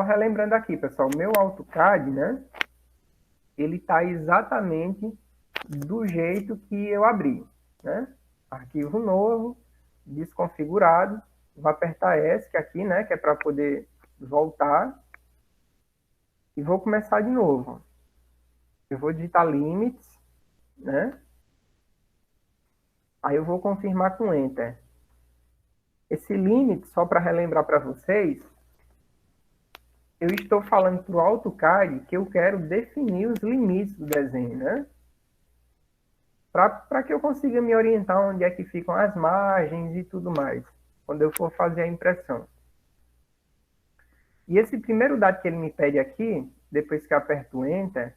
relembrando aqui, pessoal, o meu AutoCAD, né? Ele está exatamente do jeito que eu abri, né? Arquivo novo, desconfigurado, vou apertar ESC aqui, né? Que é para poder voltar. E vou começar de novo. Eu vou digitar limits, né? Aí eu vou confirmar com Enter. Esse limit, só para relembrar para vocês, eu estou falando para o AutoCAD que eu quero definir os limites do desenho, né? Para que eu consiga me orientar onde é que ficam as margens e tudo mais, quando eu for fazer a impressão. E esse primeiro dado que ele me pede aqui, depois que eu aperto Enter,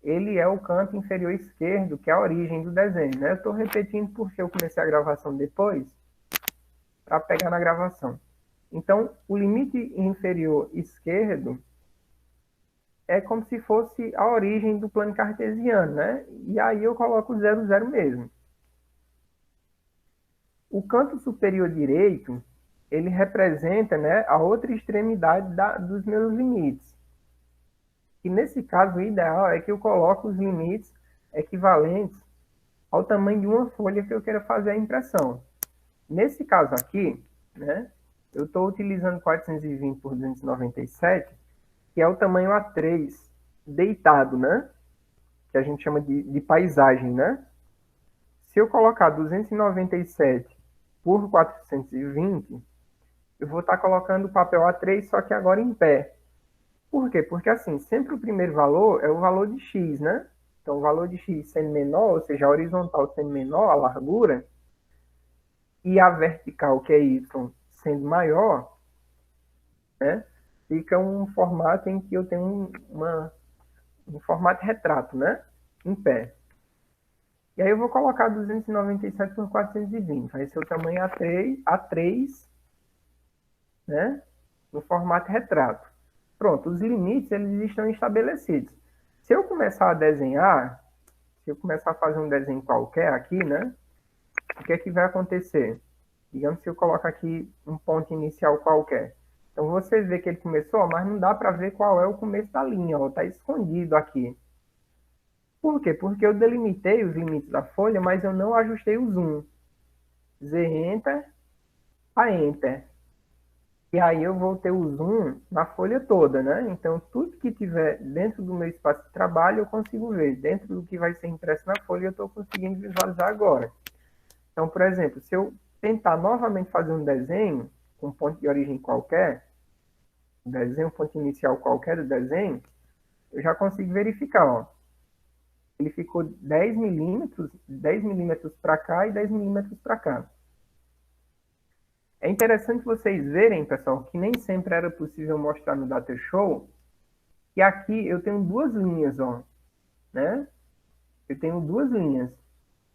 ele é o canto inferior esquerdo, que é a origem do desenho, né? Eu estou repetindo porque eu comecei a gravação depois, para pegar na gravação. Então, o limite inferior esquerdo é como se fosse a origem do plano cartesiano, né? E aí eu coloco 0, 0 mesmo. O canto superior direito, ele representa, né, a outra extremidade dos meus limites. E nesse caso, o ideal é que eu coloque os limites equivalentes ao tamanho de uma folha que eu queira fazer a impressão. Nesse caso aqui, né, eu estou utilizando 420 por 297, que é o tamanho A3 deitado, né? Que a gente chama de paisagem, né? Se eu colocar 297 por 420, eu vou estar colocando o papel A3, só que agora em pé. Por quê? Porque assim, sempre o primeiro valor é o valor de x, né? Então, o valor de x sendo menor, ou seja, a horizontal sendo menor, a largura, e a vertical, que é y, sendo maior, né? Fica um formato em que eu tenho um formato retrato, né? Em pé. E aí eu vou colocar 297 por 420. Vai ser o tamanho A3, né? No formato retrato. Pronto, os limites eles estão estabelecidos. Se eu começar a desenhar, se eu começar a fazer um desenho qualquer aqui, né? O que é que vai acontecer? Digamos que eu coloco aqui um ponto inicial qualquer. Então você vê que ele começou, mas não dá para ver qual é o começo da linha, está escondido aqui. Por quê? Porque eu delimitei os limites da folha, mas eu não ajustei o zoom. Z Enter, a Enter. E aí eu vou ter o zoom na folha toda, né? Então tudo que tiver dentro do meu espaço de trabalho eu consigo ver. Dentro do que vai ser impresso na folha eu estou conseguindo visualizar agora. Então, por exemplo, se eu tentar novamente fazer um desenho com ponto de origem qualquer, um ponto inicial qualquer do desenho, eu já consigo verificar, ó. Ele ficou 10 milímetros para cá e 10 milímetros para cá. É interessante vocês verem, pessoal, que nem sempre era possível mostrar no Data Show, que aqui eu tenho duas linhas, ó, né? Eu tenho duas linhas.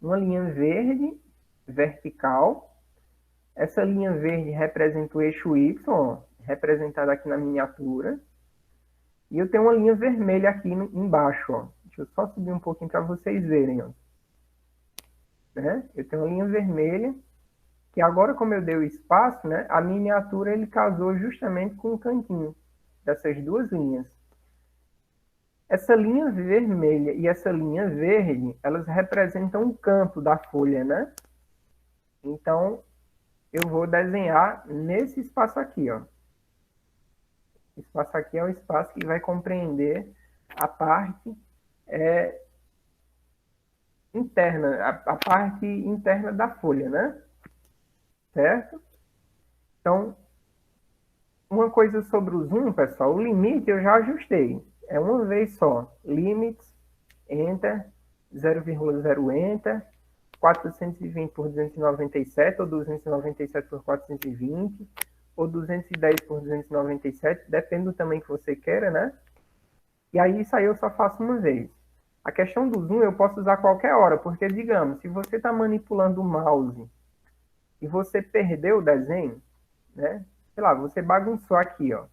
Uma linha verde, vertical. Essa linha verde representa o eixo Y, ó, representada aqui na miniatura. E eu tenho uma linha vermelha aqui embaixo, ó. Deixa eu só subir um pouquinho para vocês verem, ó. Né? Eu tenho uma linha vermelha, que agora, como eu dei o espaço, né, a miniatura ele casou justamente com o cantinho dessas duas linhas. Essa linha vermelha e essa linha verde, elas representam o canto da folha, né? Então, eu vou desenhar nesse espaço aqui, ó. Esse espaço aqui é o espaço que vai compreender a parte interna, a parte interna da folha, né? Certo? Então, uma coisa sobre o zoom, pessoal, o limite eu já ajustei. É uma vez só. Limits, Enter, 0,0 Enter, 420 por 297, ou 297 por 420, ou 210 por 297, depende do tamanho que você queira, né? E aí isso aí eu só faço uma vez. A questão do zoom eu posso usar a qualquer hora, porque, digamos, se você está manipulando o mouse e você perdeu o desenho, né? Sei lá, você bagunçou aqui, ó.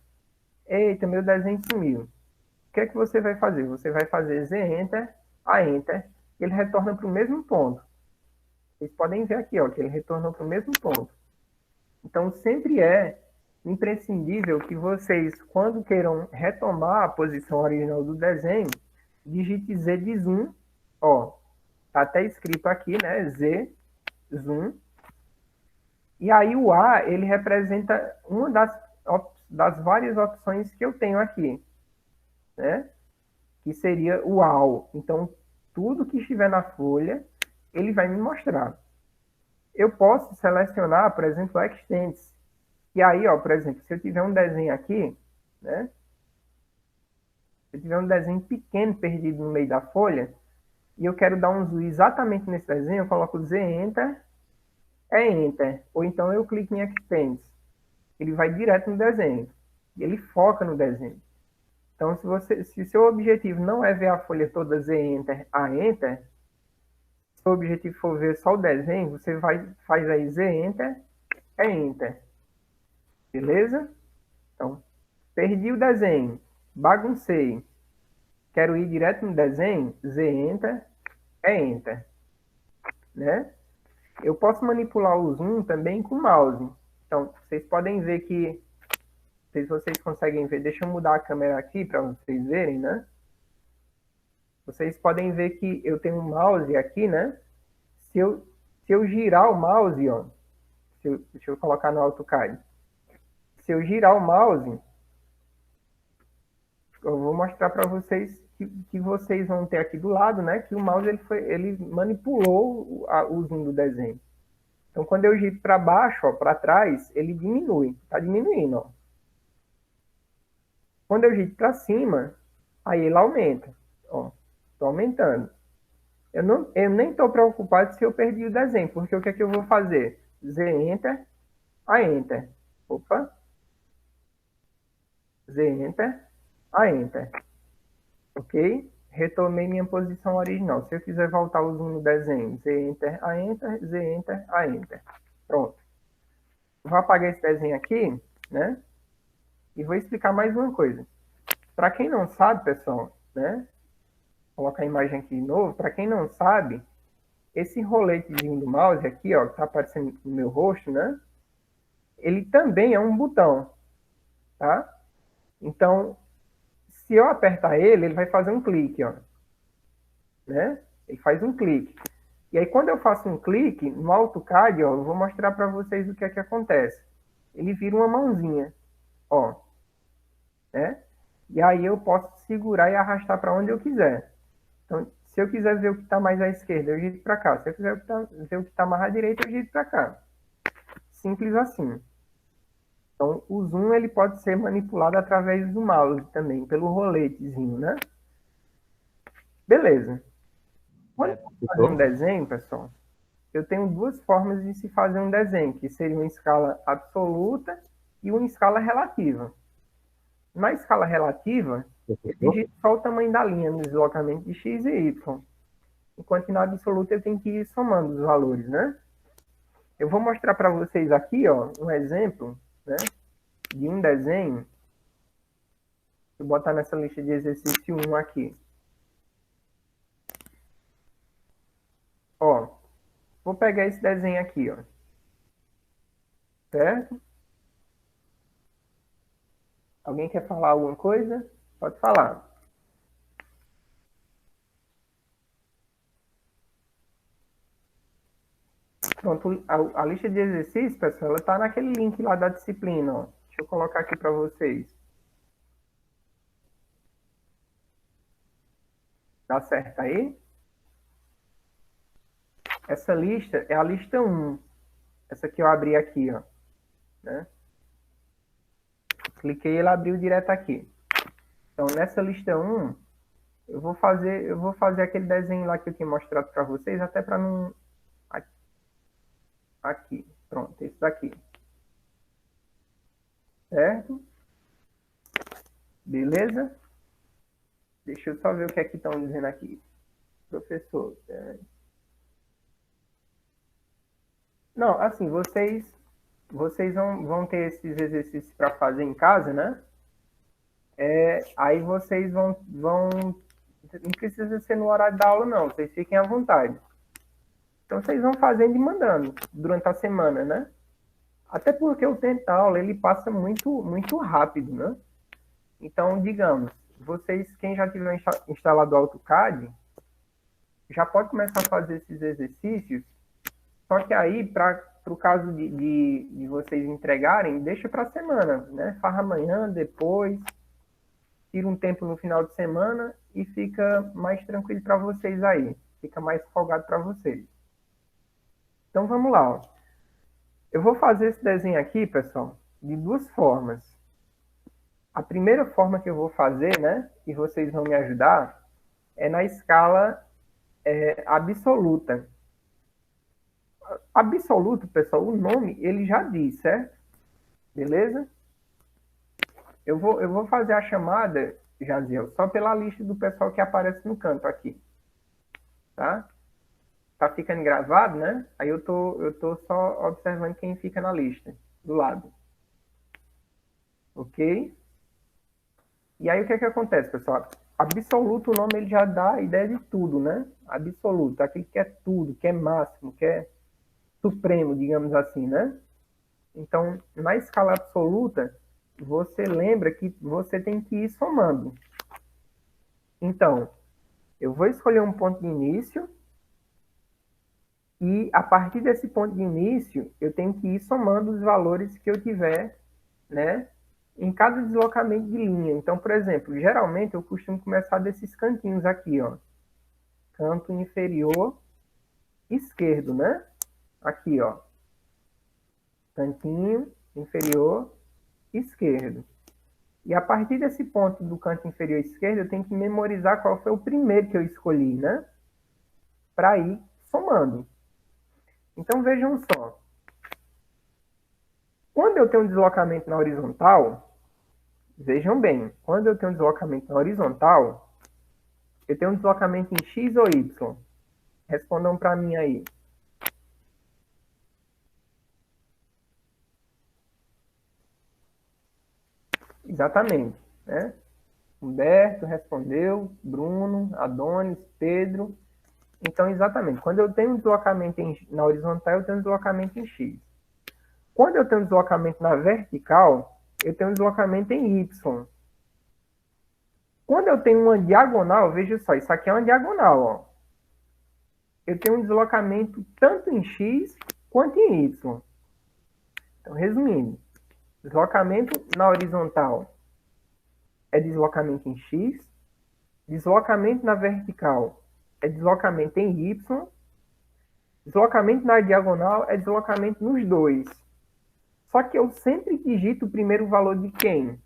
Eita, meu desenho sumiu. O que é que você vai fazer? Você vai fazer Z Enter, A Enter, e ele retorna para o mesmo ponto. Vocês podem ver aqui, ó, que ele retornou para o mesmo ponto. Então, sempre é imprescindível que vocês, quando queiram retomar a posição original do desenho, digite Z de zoom, ó, tá até escrito aqui, né, Z, zoom, e aí o A, ele representa uma das várias opções que eu tenho aqui, né, que seria o AL. Então, tudo que estiver na folha, ele vai me mostrar. Eu posso selecionar, por exemplo, Extends. E aí, ó, por exemplo, se eu tiver um desenho aqui, né, se eu tiver um desenho pequeno perdido no meio da folha, e eu quero dar um zoom exatamente nesse desenho, eu coloco Z, Enter, Enter. Ou então eu clico em Extends. Ele vai direto no desenho. E ele foca no desenho. Então, se seu objetivo não é ver a folha toda Z, Enter, A, Enter, se o objetivo for ver só o desenho, você faz aí Z, Enter, Enter. Beleza? Então, perdi o desenho, baguncei, quero ir direto no desenho, Z, Enter, Enter. Né? Eu posso manipular o zoom também com o mouse. Então, vocês podem ver que, não sei se vocês conseguem ver, deixa eu mudar a câmera aqui para vocês verem, né? Vocês podem ver que eu tenho um mouse aqui, né? Se eu girar o mouse, ó, deixa eu colocar no AutoCAD. Se eu girar o mouse, eu vou mostrar para vocês que vocês vão ter aqui do lado, né? Que o mouse ele manipulou o zoom do desenho. Então, quando eu giro para baixo, ó, para trás, ele diminui. Está diminuindo, ó. Quando eu giro para cima, aí ele aumenta. Ó, estou aumentando. Eu nem estou preocupado se eu perdi o desenho, porque o que é que eu vou fazer? Z, Enter, A, Enter. Opa. Z, Enter, A, Enter. Ok? Retomei minha posição original. Se eu quiser voltar o zoom no desenho, Z, Enter, A, Enter, Z, Enter, A, Enter. Pronto. Vou apagar esse desenho aqui, né? E vou explicar mais uma coisa. Para quem não sabe, pessoal, né? Vou colocar a imagem aqui de novo. Para quem não sabe, esse roletezinho do mouse aqui, ó, que está aparecendo no meu rosto, né? Ele também é um botão, tá? Então, se eu apertar ele, ele vai fazer um clique, ó. Né? Ele faz um clique. E aí, quando eu faço um clique no AutoCAD, ó, eu vou mostrar para vocês o que é que acontece. Ele vira uma mãozinha, ó. Né? E aí eu posso segurar e arrastar para onde eu quiser. Então, se eu quiser ver o que está mais à esquerda, eu giro para cá. Se eu quiser ver o que está mais à direita, eu giro para cá. Simples assim. Então, o zoom ele pode ser manipulado através do mouse também, pelo roletezinho, né? Beleza. Quando eu vou fazer um desenho, pessoal, eu tenho duas formas de se fazer um desenho, que seria uma escala absoluta e uma escala relativa. Na escala relativa, eu digito só o tamanho da linha no deslocamento de x e y. Enquanto na absoluta eu tenho que ir somando os valores, né? Eu vou mostrar para vocês aqui, ó, um exemplo, né, de um desenho. Vou botar nessa lista de exercício 1 aqui. Ó, vou pegar esse desenho aqui, ó. Certo? Alguém quer falar alguma coisa? Pode falar. Pronto, a lista de exercícios, pessoal, ela está naquele link lá da disciplina, ó. Deixa eu colocar aqui para vocês. Tá certo aí? Essa lista é a lista 1. Essa que eu abri aqui, ó. Né? Cliquei e ela abriu direto aqui. Então, nessa lista 1, eu vou fazer aquele desenho lá que eu tinha mostrado para vocês, até para não... Aqui, pronto, esse daqui. Certo? Beleza? Deixa eu só ver o que é que estão dizendo aqui. Professor. Não, assim, vocês vão ter esses exercícios para fazer em casa, né? Aí vocês vão... Não precisa ser no horário da aula, não. Vocês fiquem à vontade. Então, vocês vão fazendo e mandando durante a semana, né? Até porque o Tentaula, ele passa muito rápido, né? Então, digamos, vocês, quem já tiver instalado o AutoCAD, já pode começar a fazer esses exercícios, só que aí, para o caso de vocês entregarem, deixa para a semana, né? Faz amanhã, depois, tira um tempo no final de semana e fica mais tranquilo para vocês aí. Fica mais folgado para vocês. Então, vamos lá. Ó. Eu vou fazer esse desenho aqui, pessoal, de duas formas. A primeira forma que eu vou fazer, né, e vocês vão me ajudar, é na escala absoluta. Absoluto, pessoal, o nome, ele já diz, certo? Beleza? Eu vou fazer a chamada, Jaziel, só pela lista do pessoal que aparece no canto aqui. Tá? Tá ficando gravado, né? Aí eu tô só observando quem fica na lista, do lado. Ok? E aí o que é que acontece, pessoal? Absoluto, o nome ele já dá a ideia de tudo, né? Absoluto, aquele que é tudo, que é máximo, que é supremo, digamos assim, né? Então, na escala absoluta, você lembra que você tem que ir somando. Então, eu vou escolher um ponto de início e, a partir desse ponto de início, eu tenho que ir somando os valores que eu tiver, né, em cada deslocamento de linha. Então, por exemplo, geralmente eu costumo começar desses cantinhos aqui, ó. Canto inferior esquerdo, né? Aqui, ó. Cantinho inferior esquerdo. E a partir desse ponto do canto inferior esquerdo, eu tenho que memorizar qual foi o primeiro que eu escolhi, né? Para ir somando. Então, vejam só. Quando eu tenho um deslocamento na horizontal, vejam bem, quando eu tenho um deslocamento na horizontal, eu tenho um deslocamento em X ou Y? Respondam para mim aí. Exatamente, né? Humberto respondeu, Bruno, Adonis, Pedro. Então, exatamente, quando eu tenho um deslocamento na horizontal, eu tenho um deslocamento em X. Quando eu tenho um deslocamento na vertical, eu tenho um deslocamento em Y. Quando eu tenho uma diagonal, veja só, isso aqui é uma diagonal, ó. Eu tenho um deslocamento tanto em X quanto em Y. Então, resumindo, deslocamento na horizontal é deslocamento em X, deslocamento na vertical é deslocamento em Y, deslocamento na diagonal é deslocamento nos dois. Só que eu sempre digito o primeiro valor de quem?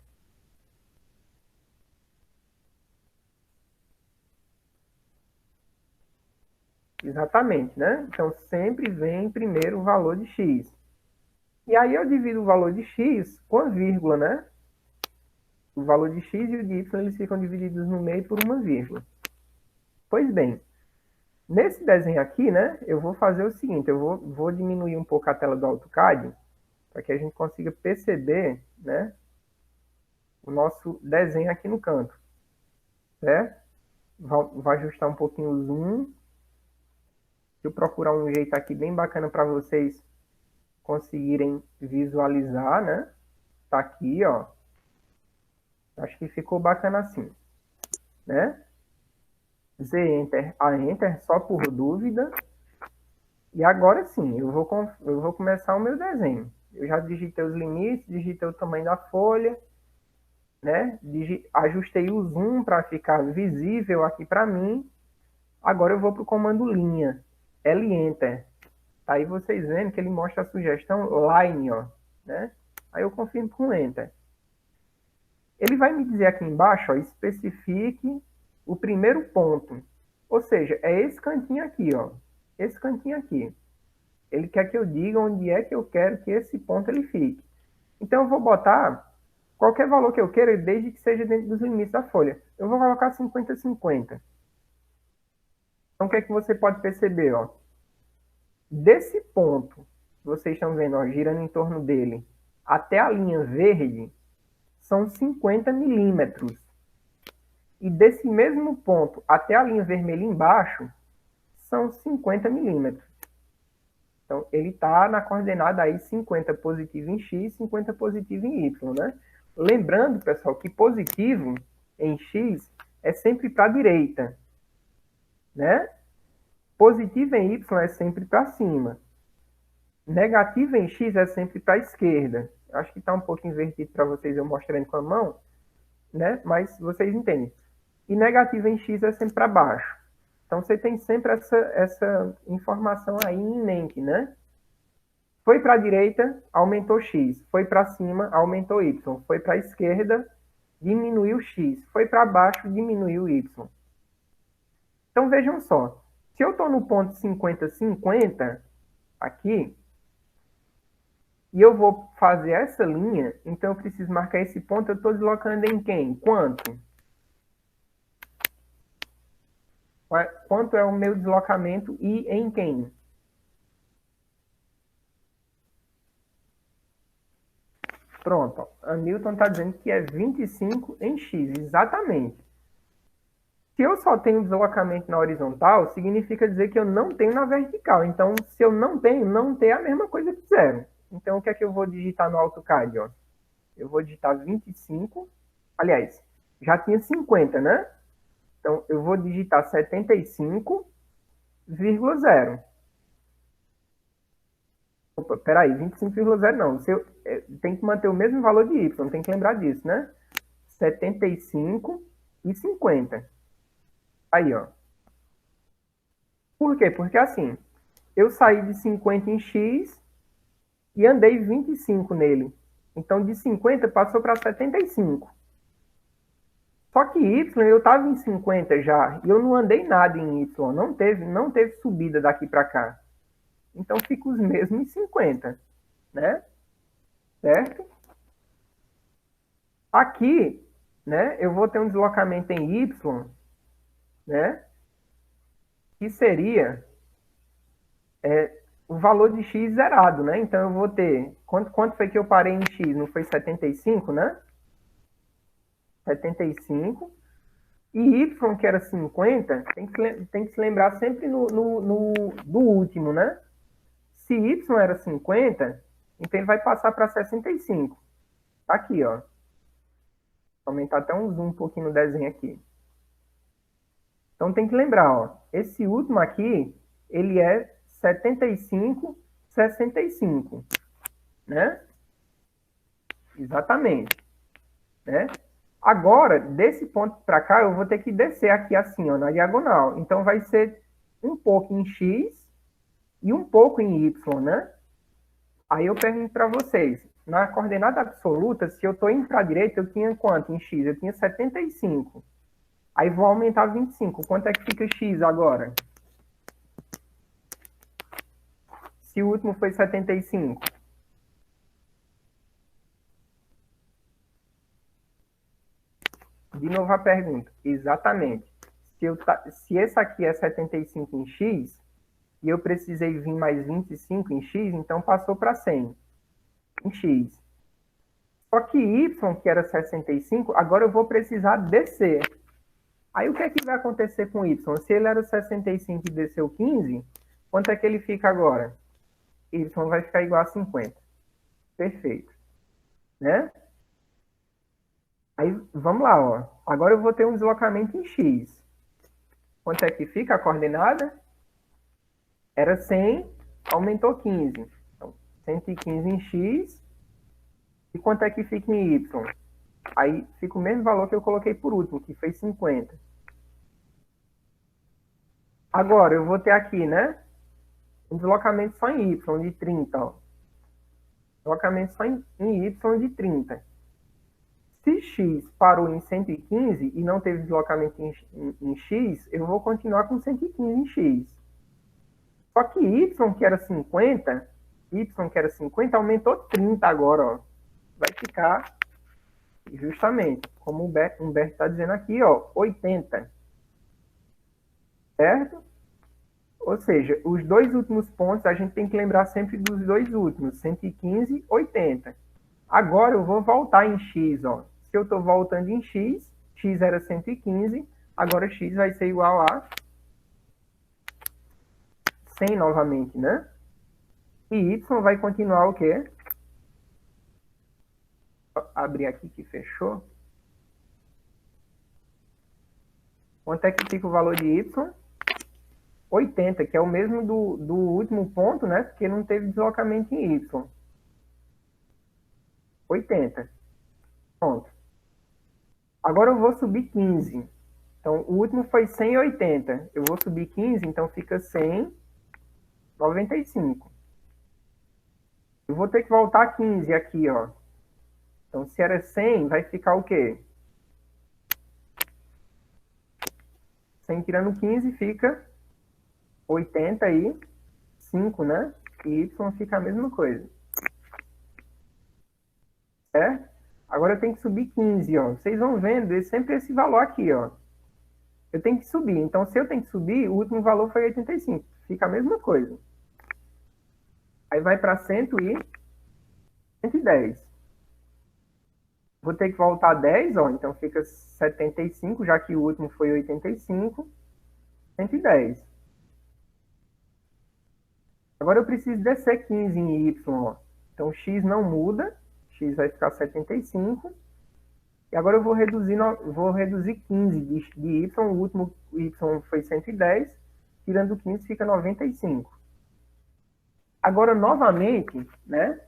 Exatamente, né? Então, sempre vem primeiro o valor de x. E aí eu divido o valor de x com a vírgula, né? O valor de x e o de y, eles ficam divididos no meio por uma vírgula. Pois bem, nesse desenho aqui, né, eu vou fazer o seguinte, eu vou diminuir um pouco a tela do AutoCAD, para que a gente consiga perceber, né, o nosso desenho aqui no canto, certo? Vou ajustar um pouquinho o zoom. Deixa eu procurar um jeito aqui bem bacana para vocês conseguirem visualizar, né? Tá aqui, ó. Acho que ficou bacana assim, né? Z Enter a Enter só por dúvida. E agora sim, eu vou começar o meu desenho. Eu já digitei os limites, digitei o tamanho da folha, né? Ajustei o zoom para ficar visível aqui para mim. Agora eu vou para o comando linha, L-Enter. Tá aí vocês vendo que ele mostra a sugestão line, ó, né? Aí eu confirmo com Enter. Ele vai me dizer aqui embaixo, ó, especifique o primeiro ponto. Ou seja, é esse cantinho aqui, ó. Esse cantinho aqui. Ele quer que eu diga onde é que eu quero que esse ponto ele fique. Então eu vou botar qualquer valor que eu queira, desde que seja dentro dos limites da folha. Eu vou colocar 50-50. Então o que é que você pode perceber, ó? Desse ponto, vocês estão vendo, ó, girando em torno dele, até a linha verde, são 50 milímetros. E desse mesmo ponto até a linha vermelha embaixo, são 50 milímetros. Então, ele está na coordenada aí 50 positivo em x, 50 positivo em y, né? Lembrando, pessoal, que positivo em x é sempre para a direita, né? Positivo em y é sempre para cima. Negativo em x é sempre para a esquerda. Acho que está um pouco invertido para vocês eu mostrando com a mão, né? Mas vocês entendem. E negativo em x é sempre para baixo. Então, você tem sempre essa informação aí em mente, né? Foi para a direita, aumentou x. Foi para cima, aumentou y. Foi para a esquerda, diminuiu x. Foi para baixo, diminuiu y. Então, vejam só. Se eu estou no ponto 50, 50, aqui, e eu vou fazer essa linha, então eu preciso marcar esse ponto, eu estou deslocando em quem? Quanto? Quanto é o meu deslocamento e em quem? Pronto, a Newton está dizendo que é 25 em x, exatamente. Se eu só tenho deslocamento na horizontal, significa dizer que eu não tenho na vertical. Então, se eu não tenho, não tem a mesma coisa que zero. Então, o que é que eu vou digitar no AutoCAD? Ó? Eu vou digitar 25, aliás, já tinha 50, né? Então, eu vou digitar 75,0. Opa, peraí, 25,0 não. Tem que manter o mesmo valor de y, tem que lembrar disso, né? 75 e 50. Aí, ó. Por quê? Porque assim, eu saí de 50 em x e andei 25 nele. Então, de 50 passou para 75. Só que y, eu estava em 50 já, e eu não andei nada em y. Não teve subida daqui para cá. Então, fica os mesmos em 50, né? Certo? Aqui, né, eu vou ter um deslocamento em y, né? Que seria o valor de x zerado, né? Então, eu vou ter... Quanto foi que eu parei em x? Não foi 75, né? 75. E y, que era 50, tem que se lembrar sempre do último, né? Se y era 50, então ele vai passar para 65. Tá aqui, ó. Vou aumentar até um zoom um pouquinho no desenho aqui. Então tem que lembrar, ó. Esse último aqui, ele é 75, 65, né? Exatamente, né? Agora, desse ponto para cá, eu vou ter que descer aqui assim, ó, na diagonal. Então vai ser um pouco em x e um pouco em y, né? Aí eu pergunto para vocês, na coordenada absoluta, se eu estou indo para a direita, eu tinha quanto em x? Eu tinha 75. Aí vou aumentar 25. Quanto é que fica x agora? Se o último foi 75. De novo a pergunta. Exatamente. Se esse aqui é 75 em x, e eu precisei vir mais 25 em x, então passou para 100 em x. Só que y, que era 65, agora eu vou precisar descer. Aí o que é que vai acontecer com y? Se ele era 65 e desceu 15, quanto é que ele fica agora? Y vai ficar igual a 50. Perfeito. Né? Aí, vamos lá, ó. Agora eu vou ter um deslocamento em x. Quanto é que fica a coordenada? Era 100, aumentou 15. Então, 115 em x. E quanto é que fica em y? Aí fica o mesmo valor que eu coloquei por último, que foi 50. Agora, eu vou ter aqui, né? Um deslocamento só em y, de 30. Ó. Deslocamento só em y de 30. Se x parou em 115 e não teve deslocamento em x, eu vou continuar com 115 em x. Só que y, que era 50, aumentou 30 agora, ó. Vai ficar justamente, como o Humberto está dizendo aqui, ó, 80. Certo? Ou seja, os dois últimos pontos, a gente tem que lembrar sempre dos dois últimos, 115, 80. Agora eu vou voltar em x, ó. Se eu estou voltando em x, x era 115, agora x vai ser igual a 100 novamente, né? E y vai continuar o quê? Vou abrir aqui que fechou. Quanto é que fica o valor de y? 80, que é o mesmo do último ponto, né? Porque não teve deslocamento em y. 80. Pronto. Agora eu vou subir 15. Então, o último foi 180. Eu vou subir 15, então fica 195. Eu vou ter que voltar 15 aqui, ó. Então, se era 100, vai ficar o quê? 100 tirando 15 fica 85, né? E y fica a mesma coisa. Certo? Agora eu tenho que subir 15, ó. Vocês vão vendo sempre esse valor aqui, ó. Eu tenho que subir. Então, se eu tenho que subir, o último valor foi 85. Fica a mesma coisa. Aí vai para 110. Vou ter que voltar 10, ó. Então fica 75, já que o último foi 85. 110. Agora eu preciso descer 15 em y, ó. Então x não muda. X vai ficar 75. E agora eu vou reduzir 15 de y. O último y foi 110. Tirando 15 fica 95. Agora, novamente, né?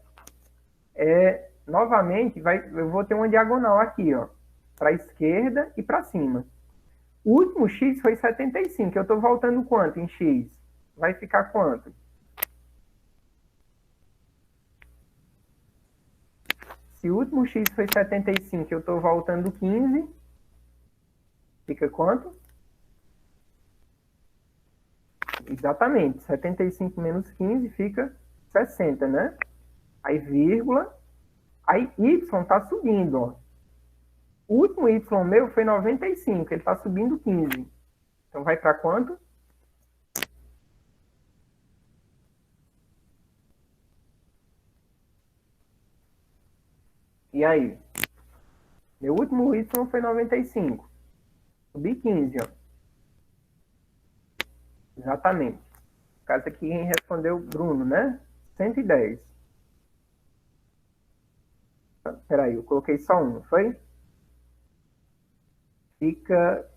Novamente, eu vou ter uma diagonal aqui, ó. Para a esquerda e para cima. O último x foi 75. Eu estou voltando quanto em x? Vai ficar quanto? Se o último x foi 75, eu estou voltando 15. Fica quanto? Exatamente. 75 menos 15 fica 60, né? Aí, vírgula. Aí, y está subindo, ó. O último y meu foi 95. Ele está subindo 15. Então, vai para quanto? E aí? Meu último y foi 95. Subi 15, ó. Exatamente. No caso aqui, quem respondeu, Bruno, né? 110. Espera aí, eu coloquei só um, não foi? Fica...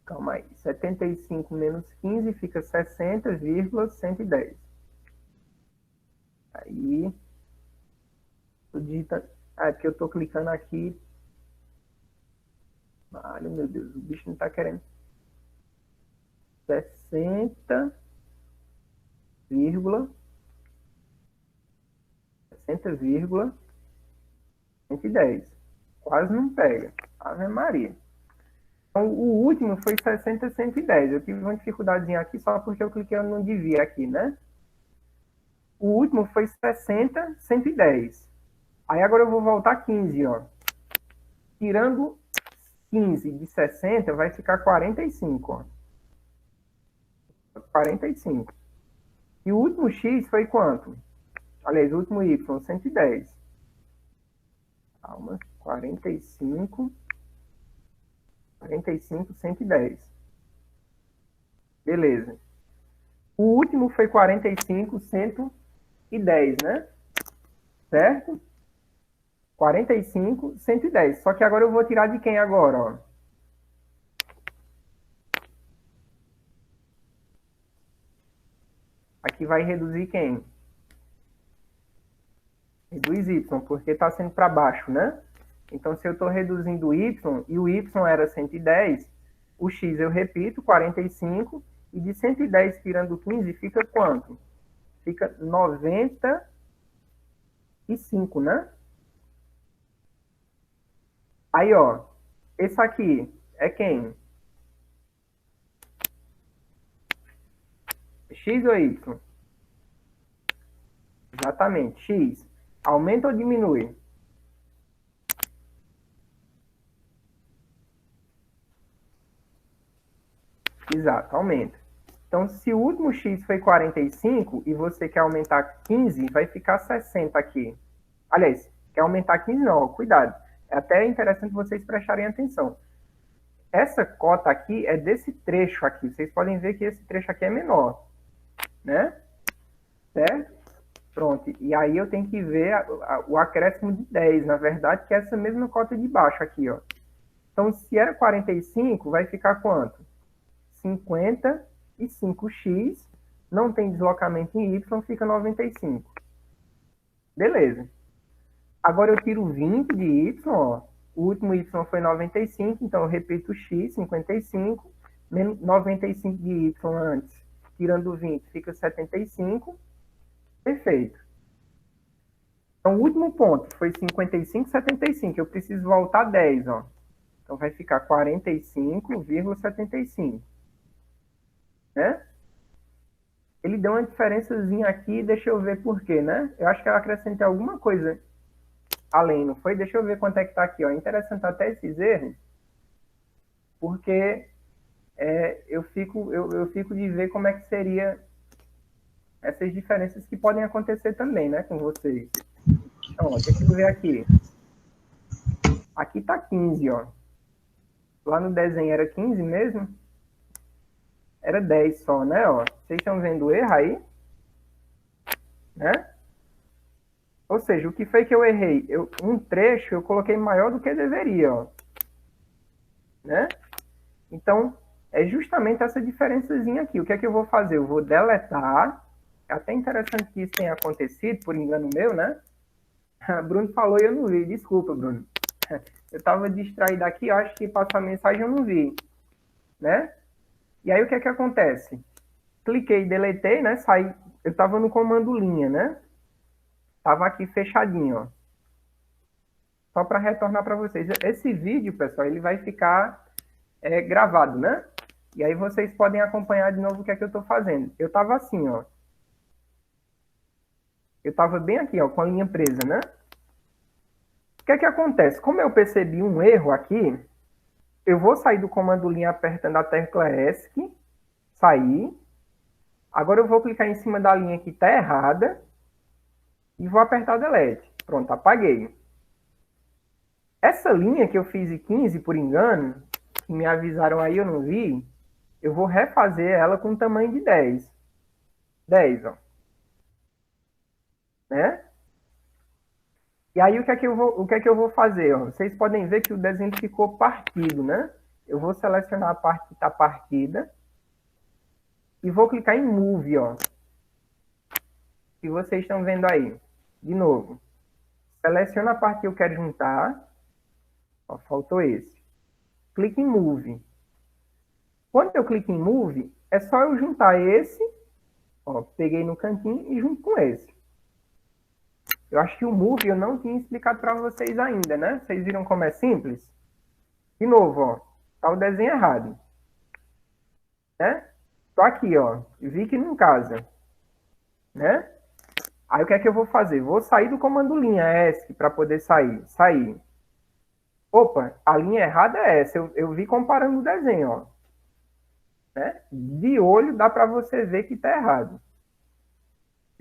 Calma aí. 75 menos 15 fica 60,110. Aí... digita... é porque eu estou clicando aqui. Ai, meu Deus, o bicho não está querendo. 60,110. Quase não pega. Ave Maria. Então, o último foi 60,110. Eu tive uma dificuldadezinha aqui só porque eu cliquei no devia aqui, né? O último foi 60,110. Aí agora eu vou voltar 15, ó. Tirando 15 de 60, vai ficar 45, ó. 45. E o último x foi quanto? Aliás, o último y, 110. Calma, 45, 110. Beleza. O último foi 45, 110, né? Certo? 45, 110. Só que agora eu vou tirar de quem agora, ó? Aqui vai reduzir quem? Reduz y, porque está sendo para baixo, né? Então, se eu estou reduzindo o y, e o y era 110, o x eu repito, 45, e de 110 tirando 15, fica quanto? Fica 95, né? Aí, ó, esse aqui é quem? X ou y? Exatamente, x. Aumenta ou diminui? Exato, aumenta. Então, se o último x foi 45 e você quer aumentar 15, vai ficar 60 aqui. Aliás, quer aumentar 15 não, ó, cuidado. É até interessante vocês prestarem atenção. Essa cota aqui é desse trecho aqui. Vocês podem ver que esse trecho aqui é menor, né? certo? Pronto, e aí eu tenho que ver o acréscimo de 10, na verdade, que é essa mesma cota de baixo aqui, ó. Então, se era 45, vai ficar quanto? 55x, não tem deslocamento em y, fica 95. Beleza. Agora eu tiro 20 de y, ó. O último y foi 95, então eu repito x, 55, menos 95 de y antes, tirando 20, fica 75. Perfeito. Então, o último ponto foi 55, 75. Eu preciso voltar 10, ó. Então, vai ficar 45,75. Né? Ele deu uma diferençazinha aqui, deixa eu ver por quê, né? Eu acho que eu acrescentei alguma coisa além, não foi? Deixa eu ver quanto é que tá aqui, ó. É interessante até esses erros, porque eu fico de ver como é que seria essas diferenças que podem acontecer também, né, com vocês. Então, ó, deixa eu ver aqui. Aqui tá 15, ó. Lá no desenho era 15 mesmo? Era 10 só, né, ó. Vocês estão vendo o erro aí? Né? Ou seja, o que foi que eu errei? Um trecho eu coloquei maior do que deveria, ó. Né? Então, é justamente essa diferençazinha aqui. O que é que eu vou fazer? Eu vou deletar. É até interessante que isso tenha acontecido, por engano meu, né? Bruno falou e eu não vi. Desculpa, Bruno. Eu estava distraído aqui, eu acho que passou a mensagem e eu não vi. Né? E aí o que é que acontece? Cliquei, deletei, né? Saí. Eu estava no comando linha, né? Estava aqui fechadinho, ó. Só para retornar para vocês. Esse vídeo, pessoal, ele vai ficar gravado, né? E aí vocês podem acompanhar de novo o que é que eu estou fazendo. Eu estava assim, ó. Eu estava bem aqui, ó, com a linha presa, né? O que é que acontece? Como eu percebi um erro aqui, eu vou sair do comando linha apertando a tecla ESC, sair. Agora eu vou clicar em cima da linha que está errada e vou apertar Delete. Pronto, apaguei. Essa linha que eu fiz em 15 por engano, que me avisaram aí, eu não vi, eu vou refazer ela com tamanho de 10. 10, ó. Né? E aí o que é que eu vou fazer? Ó? Vocês podem ver que o desenho ficou partido, né? Eu vou selecionar a parte que está partida e vou clicar em Move, ó. Que vocês estão vendo aí. De novo. Seleciono a parte que eu quero juntar. Ó, faltou esse. Clique em Move. Quando eu clico em Move, é só eu juntar esse. Ó, peguei no cantinho e junto com esse. Eu acho que o Move eu não tinha explicado para vocês ainda, né? Vocês viram como é simples? De novo, ó. Tá o desenho errado. Né? Tô aqui, ó. Vi que não casa. Né? Aí o que é que eu vou fazer? Vou sair do comando linha ESC para poder sair. Sair. Opa, a linha errada é essa. Eu vi comparando o desenho, ó. Né? De olho dá para você ver que tá errado.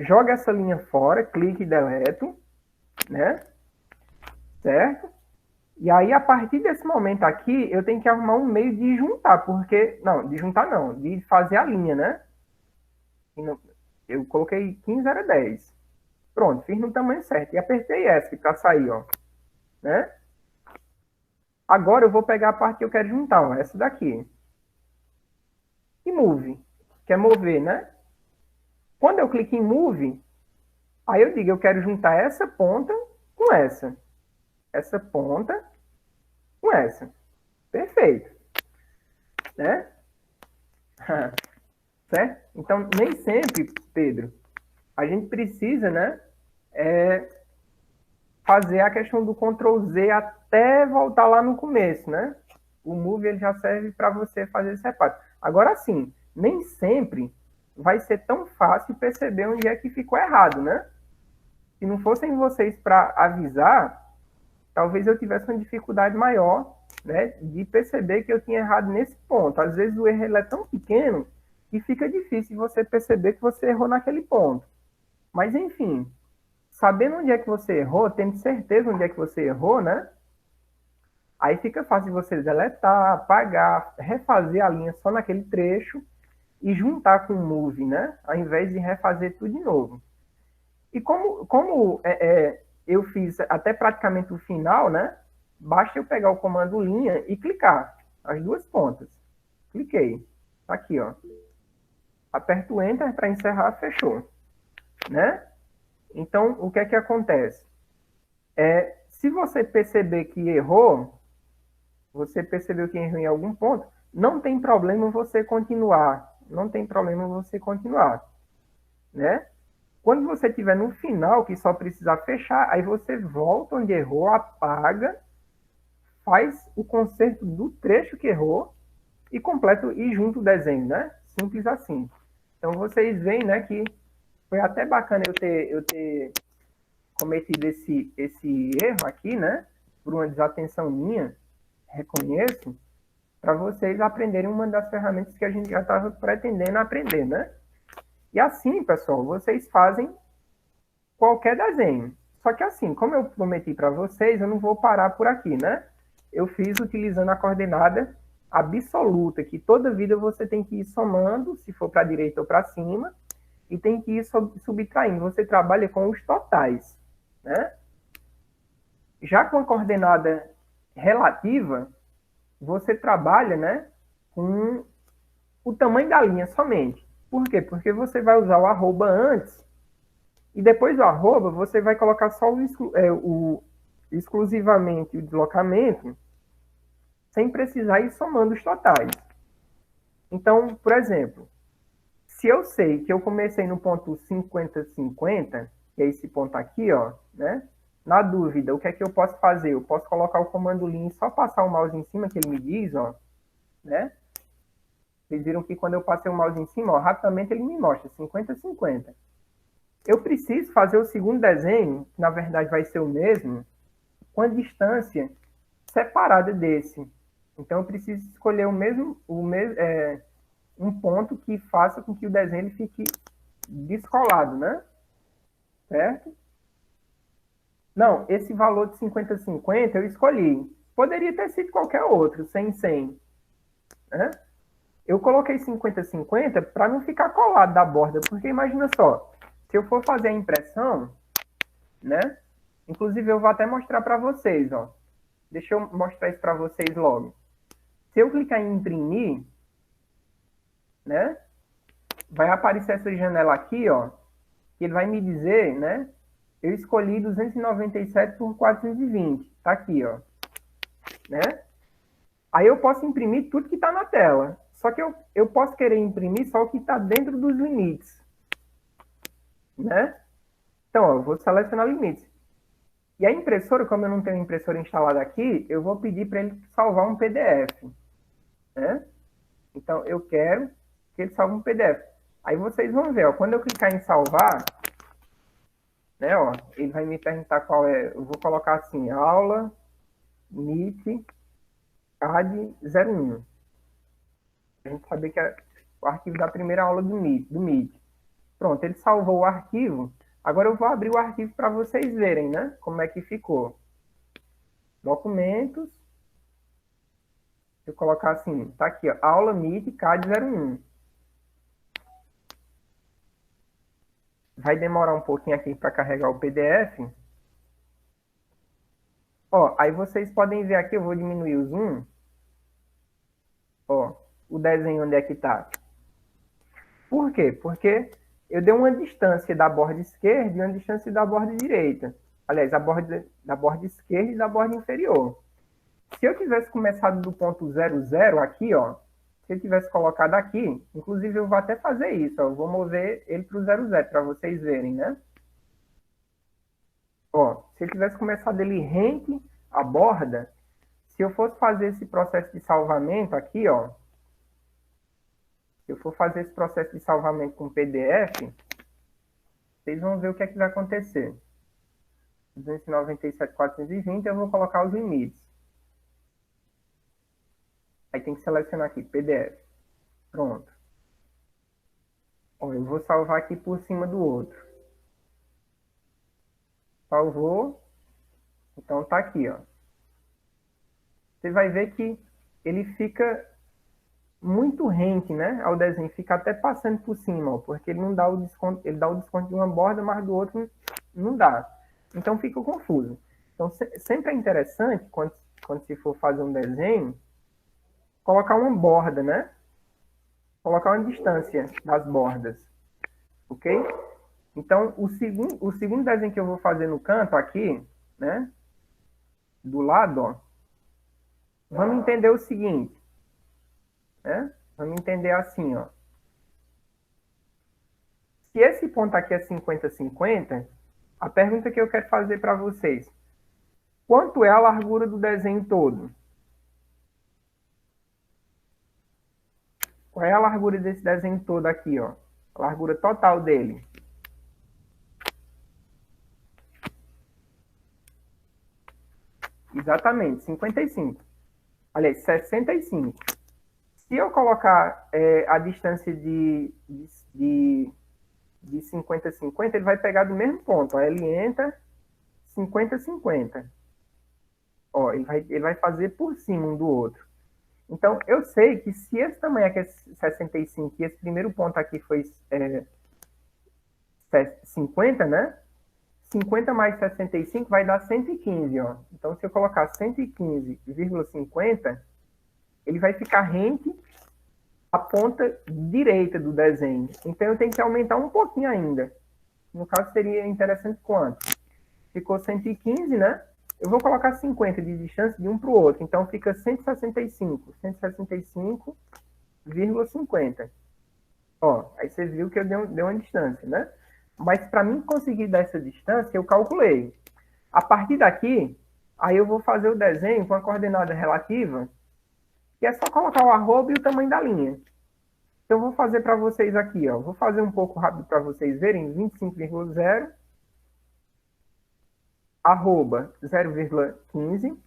Joga essa linha fora, clique e deleto, né? Certo? E aí, a partir desse momento aqui, eu tenho que arrumar um meio de juntar, porque... Não, de juntar não, de fazer a linha, né? Eu coloquei 15, era 10. Pronto, fiz no tamanho certo. E apertei ESC para sair, ó. Né? Agora eu vou pegar a parte que eu quero juntar, ó, essa daqui. E Move, que é mover, né? Quando eu clico em Move, aí eu digo, eu quero juntar essa ponta com essa. Essa ponta com essa. Perfeito. Né? Certo? Então, nem sempre, Pedro, a gente precisa, né, fazer a questão do Ctrl Z até voltar lá no começo, né? O Move ele já serve para você fazer esse reparo. Agora sim, nem sempre vai ser tão fácil perceber onde é que ficou errado, né? Se não fossem vocês para avisar, talvez eu tivesse uma dificuldade maior, né, de perceber que eu tinha errado nesse ponto. Às vezes o erro ele é tão pequeno que fica difícil você perceber que você errou naquele ponto. Mas, enfim, sabendo onde é que você errou, tendo certeza onde é que você errou, né? Aí fica fácil você deletar, apagar, refazer a linha só naquele trecho e juntar com o move, né? Ao invés de refazer tudo de novo. E como eu fiz até praticamente o final, né? Basta eu pegar o comando linha e clicar as duas pontas. Cliquei. Tá aqui, ó. Aperto o Enter para encerrar, fechou. Né? Então, o que é que acontece? Se você perceber que errou, você percebeu que errou em algum ponto, não tem problema você continuar. Não tem problema você continuar. Né? Quando você estiver no final, que só precisar fechar, aí você volta onde errou, apaga, faz o conserto do trecho que errou e completa e junta o desenho, né? Simples assim. Então vocês veem, né, que foi até bacana eu ter cometido esse erro aqui, né? Por uma desatenção minha, reconheço, para vocês aprenderem uma das ferramentas que a gente já estava pretendendo aprender, né? E assim, pessoal, vocês fazem qualquer desenho. Só que assim, como eu prometi para vocês, eu não vou parar por aqui, né? Eu fiz utilizando a coordenada absoluta, que toda vida você tem que ir somando, se for para a direita ou para cima, e tem que ir subtraindo. Você trabalha com os totais, né? Já com a coordenada relativa, você trabalha, né, com o tamanho da linha somente. Por quê? Porque você vai usar o arroba antes e depois do arroba você vai colocar só exclusivamente o deslocamento sem precisar ir somando os totais. Então, por exemplo, se eu sei que eu comecei no ponto 50-50, que é esse ponto aqui, ó, né? Na dúvida, o que é que eu posso fazer? Eu posso colocar o comando Lin e só passar o mouse em cima, que ele me diz, ó, né? Vocês viram que quando eu passei o mouse em cima, ó, rapidamente ele me mostra 50-50. Eu preciso fazer o segundo desenho, que na verdade vai ser o mesmo, com a distância separada desse. Então eu preciso escolher um ponto que faça com que o desenho ele fique descolado, né? Certo? Não, esse valor de 50-50 eu escolhi. Poderia ter sido qualquer outro, 100-100. Né? Eu coloquei 50-50 para não ficar colado da borda, porque imagina só, se eu for fazer a impressão, né? Inclusive eu vou até mostrar para vocês, ó. Deixa eu mostrar isso para vocês logo. Se eu clicar em imprimir, né? Vai aparecer essa janela aqui, ó, que ele vai me dizer, né? Eu escolhi 297 por 420. Tá aqui, ó. Né? Aí eu posso imprimir tudo que está na tela. Só que eu posso querer imprimir só o que está dentro dos limites. Né? Então, ó, eu vou selecionar limites. E a impressora, como eu não tenho impressora instalada aqui, eu vou pedir para ele salvar um PDF. Né? Então, eu quero que ele salve um PDF. Aí vocês vão ver, ó, quando eu clicar em salvar, né, ó, ele vai me perguntar qual é. Eu vou colocar assim, aula, MIT, CAD 01. A gente saber que é o arquivo da primeira aula do MIT. Pronto, ele salvou o arquivo. Agora eu vou abrir o arquivo para vocês verem, né? Como é que ficou. Documentos. Eu colocar assim, tá aqui, ó, aula MIT CAD 01. Vai demorar um pouquinho aqui para carregar o PDF. Ó, aí vocês podem ver aqui, eu vou diminuir o zoom. Ó, o desenho onde é que tá. Por quê? Porque eu dei uma distância da borda esquerda e uma distância da borda direita. Aliás, da borda esquerda e da borda inferior. Se eu tivesse começado do ponto 00 aqui, ó, se eu tivesse colocado aqui, inclusive eu vou até fazer isso, ó, eu vou mover ele para o 00 para vocês verem, né? Ó, se eu tivesse começado ele rente à borda, se eu fosse fazer esse processo de salvamento aqui, ó, se eu for fazer esse processo de salvamento com PDF, vocês vão ver o que é que vai acontecer. 297.420, eu vou colocar os limites. Aí tem que selecionar aqui, PDF. Pronto. Ó, eu vou salvar aqui por cima do outro. Salvou. Então tá aqui, ó. Você vai ver que ele fica muito rente, né, ao desenho, fica até passando por cima, ó, porque ele não dá o desconto, ele dá o desconto de uma borda, mas do outro não dá. Então fica confuso. Então sempre é interessante, quando se for fazer um desenho, colocar uma borda, né? Colocar uma distância das bordas, ok? Então, o segundo desenho que eu vou fazer no canto aqui, né? Do lado, ó. Vamos entender o seguinte, né? Vamos entender assim, ó. Se esse ponto aqui é 50-50, a pergunta que eu quero fazer para vocês, quanto é a largura do desenho todo? Qual é a largura desse desenho todo aqui, ó? A largura total dele. Exatamente, 55. Aliás, 65. Se eu colocar a distância de 50-50, ele vai pegar do mesmo ponto. Ó, ele entra 50-50. Ó, ele vai fazer por cima um do outro. Então, eu sei que se esse tamanho aqui é 65 e esse primeiro ponto aqui foi 50, né? 50 mais 65 vai dar 115, ó. Então, se eu colocar 115,50, ele vai ficar rente à ponta direita do desenho. Então, eu tenho que aumentar um pouquinho ainda. No caso, seria interessante quanto? Ficou 115, né? Eu vou colocar 50 de distância de um para o outro. Então, fica 165. 165,50. Ó, aí você viu que eu dei uma distância, né? Mas para mim conseguir dar essa distância, eu calculei. A partir daqui, aí eu vou fazer o desenho com a coordenada relativa, que é só colocar o arroba e o tamanho da linha. Então, eu vou fazer para vocês aqui, ó. Vou fazer um pouco rápido para vocês verem. 25,0, arroba 0,15,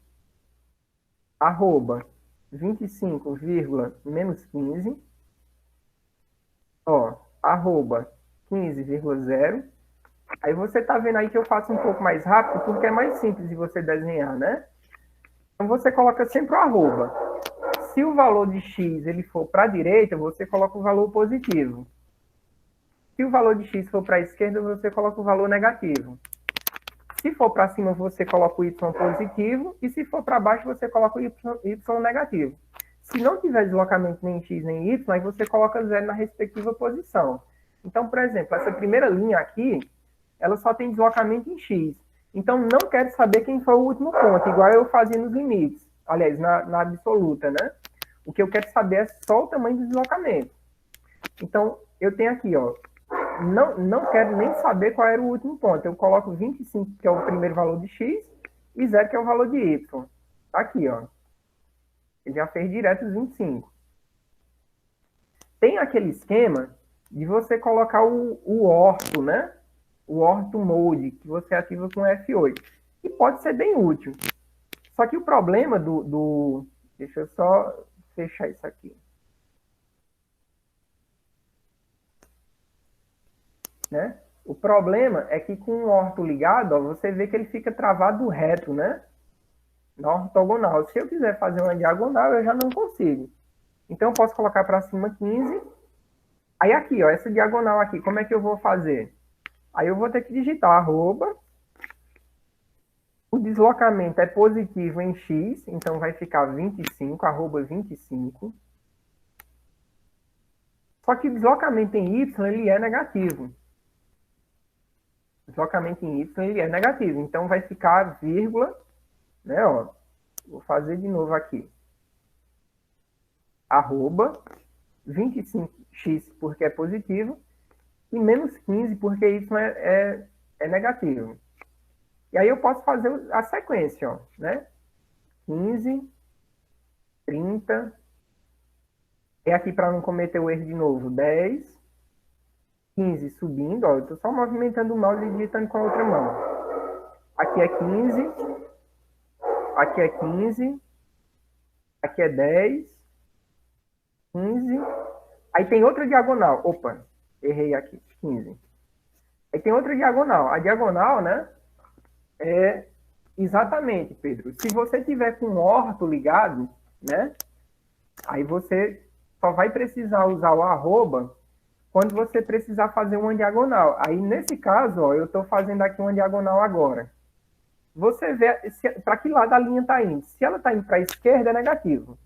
arroba 25, menos 15, ó, arroba 15,0. Aí você tá vendo aí que eu faço um pouco mais rápido, porque é mais simples de você desenhar, né? Então você coloca sempre o arroba. Se o valor de x ele for para a direita, você coloca o valor positivo. Se o valor de x for para a esquerda, você coloca o valor negativo. Se for para cima, você coloca o y positivo, e se for para baixo, você coloca o y negativo. Se não tiver deslocamento nem x nem y, aí você coloca 0 na respectiva posição. Então, por exemplo, essa primeira linha aqui, ela só tem deslocamento em x. Então, não quero saber quem foi o último ponto, igual eu fazia nos limites. Aliás, na absoluta, né? O que eu quero saber é só o tamanho do deslocamento. Então, eu tenho aqui, ó, não quero nem saber qual era o último ponto. Eu coloco 25, que é o primeiro valor de x, e 0, que é o valor de y. Tá aqui, ó. Ele já fez direto os 25. Tem aquele esquema de você colocar o orto, né? O orto mode, que você ativa com F8. E pode ser bem útil. Só que o problema deixa eu só fechar isso aqui. Né? O problema é que com o orto ligado, ó, você vê que ele fica travado reto, né? Na ortogonal. Se eu quiser fazer uma diagonal, eu já não consigo. Então, eu posso colocar para cima 15. Aí aqui, ó, essa diagonal aqui, como é que eu vou fazer? Aí eu vou ter que digitar arroba. O deslocamento é positivo em x, então vai ficar 25, arroba 25. Só que o deslocamento em y, ele é negativo. Deslocamento em y, ele é negativo. Então, vai ficar vírgula, né, ó. Vou fazer de novo aqui. Arroba 25x, porque é positivo, e menos 15, porque y é negativo. E aí eu posso fazer a sequência, ó, né? 15, 30, é aqui para não cometer o erro de novo, 10, 15 subindo, ó, eu estou só movimentando o mouse e digitando com a outra mão. Aqui é 15, aqui é 15, aqui é 10, 15, aí tem outra diagonal, opa, errei aqui, 15. Aí tem outra diagonal, a diagonal, né, é exatamente, Pedro, se você tiver com o orto ligado, né, aí você só vai precisar usar o arroba quando você precisar fazer uma diagonal. Aí, nesse caso, ó, eu estou fazendo aqui uma diagonal agora. Você vê para que lado a linha está indo. Se ela está indo para a esquerda, é negativo.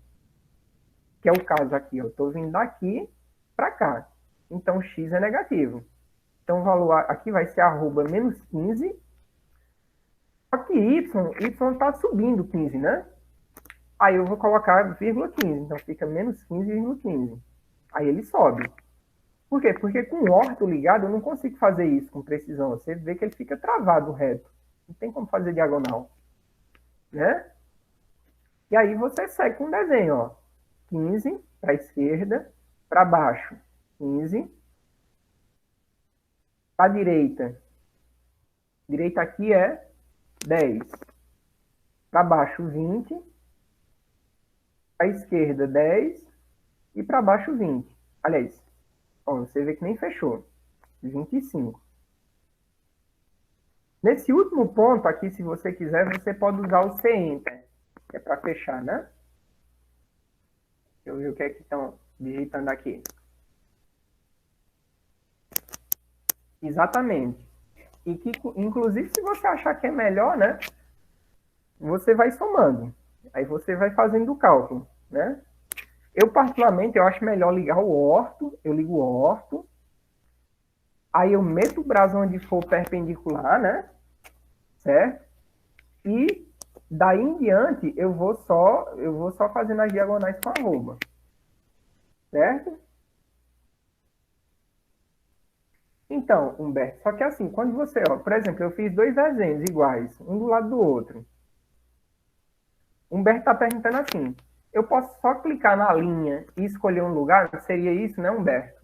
Que é o caso aqui. Eu estou vindo daqui para cá. Então, x é negativo. Então, o valor aqui vai ser arroba menos 15. Só que y está subindo 15, né? Aí eu vou colocar vírgula 15. Então, fica menos 15,15. Aí ele sobe. Por quê? Porque com o orto ligado, eu não consigo fazer isso com precisão. Você vê que ele fica travado reto. Não tem como fazer diagonal. Né? E aí você segue com o desenho, ó. 15 para a esquerda, para baixo, 15. Para a direita. Direita aqui é 10. Para baixo, 20. Para a esquerda, 10. E para baixo, 20. Aliás, ó, você vê que nem fechou. 25. Nesse último ponto aqui, se você quiser, você pode usar o C-Enter, que é para fechar, né? Deixa eu ver o que é que estão digitando aqui. Exatamente. E que, inclusive, se você achar que é melhor, né? Você vai somando. Aí você vai fazendo o cálculo, né? Eu, particularmente, eu acho melhor ligar o orto. Eu ligo o orto. Aí eu meto o braço onde for perpendicular, né? Certo? E daí em diante eu vou só fazendo as diagonais com arroba. Certo? Então, Humberto, só que assim, quando você, ó, por exemplo, eu fiz dois desenhos iguais, um do lado do outro. Humberto está perguntando assim, eu posso só clicar na linha e escolher um lugar? Seria isso, né, Humberto?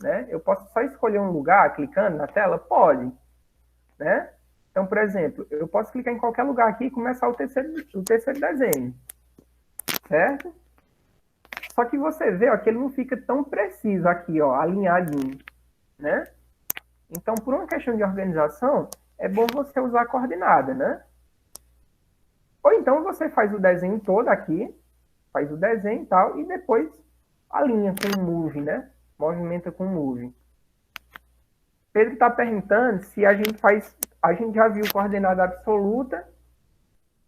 Né? Eu posso só escolher um lugar clicando na tela? Pode. Né? Então, por exemplo, eu posso clicar em qualquer lugar aqui e começar o terceiro desenho. Certo? Só que você vê ó, que ele não fica tão preciso aqui, ó, alinhadinho. Né? Então, por uma questão de organização, é bom você usar a coordenada, né? Ou então você faz o desenho todo aqui, faz o desenho e tal, e depois alinha com o Move, né? Movimenta com o Move. Pedro está perguntando se a gente já viu coordenada absoluta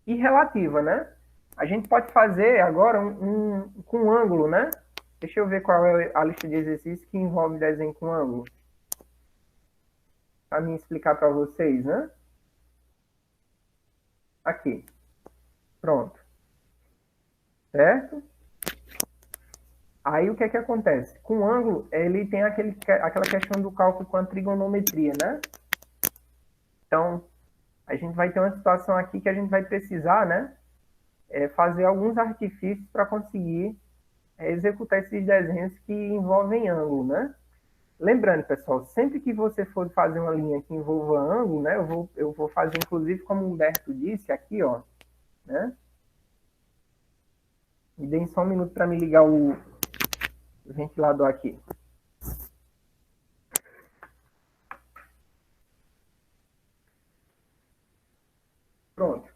e relativa, né? A gente pode fazer agora com um ângulo, né? Deixa eu ver qual é a lista de exercícios que envolve desenho com ângulo. Para me explicar para vocês, né? Aqui. Pronto. Certo? Aí o que é que acontece? Com o ângulo, ele tem aquela questão do cálculo com a trigonometria, né? Então, a gente vai ter uma situação aqui que a gente vai precisar, né? Fazer alguns artifícios para conseguir executar esses desenhos que envolvem ângulo, né? Lembrando, pessoal, sempre que você for fazer uma linha que envolva ângulo, né? Eu vou fazer, inclusive, como o Humberto disse aqui, ó, né? Me deem só um minuto para me ligar o ventilador aqui. Pronto.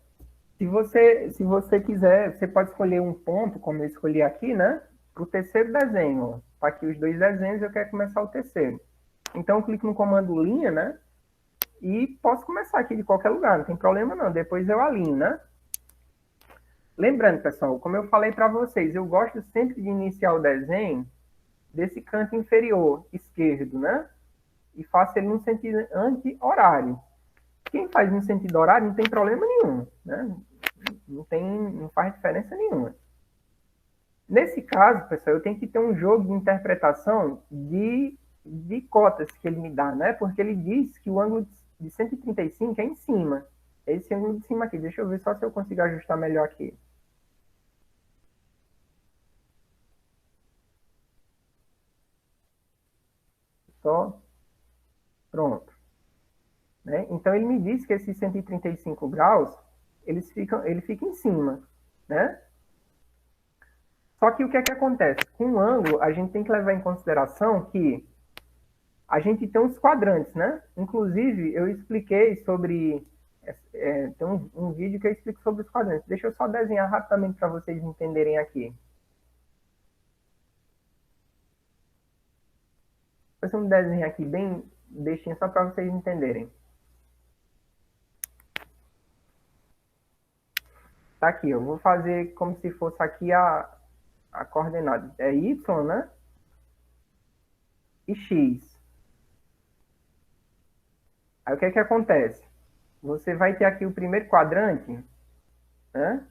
Se você quiser, você pode escolher um ponto, como eu escolhi aqui, né? Para o terceiro desenho. Tá aqui os dois desenhos, eu quero começar o terceiro. Então, eu clico no comando linha, né? E posso começar aqui de qualquer lugar, não tem problema não. Depois eu alinho, né? Lembrando, pessoal, como eu falei para vocês, eu gosto sempre de iniciar o desenho desse canto inferior esquerdo, né? E faço ele no sentido anti-horário. Quem faz no sentido horário não tem problema nenhum, né? Não faz diferença nenhuma. Nesse caso, pessoal, eu tenho que ter um jogo de interpretação de cotas que ele me dá, né? Porque ele diz que o ângulo de 135 é em cima. É esse ângulo de cima aqui. Deixa eu ver só se eu consigo ajustar melhor aqui. Só. Pronto. Né? Então, ele me diz que esses 135 graus, ele fica em cima, né? Só que o que é que acontece? Com o ângulo, a gente tem que levar em consideração que a gente tem uns quadrantes, né? Inclusive, eu expliquei sobre... tem um vídeo que eu explico sobre os quadrantes. Deixa eu só desenhar rapidamente para vocês entenderem aqui. Vou fazer um desenho aqui bem bestinho, só para vocês entenderem. Tá aqui, eu vou fazer como se fosse aqui a coordenada. É Y, né? E X. Aí o que é que acontece? Você vai ter aqui o primeiro quadrante, né?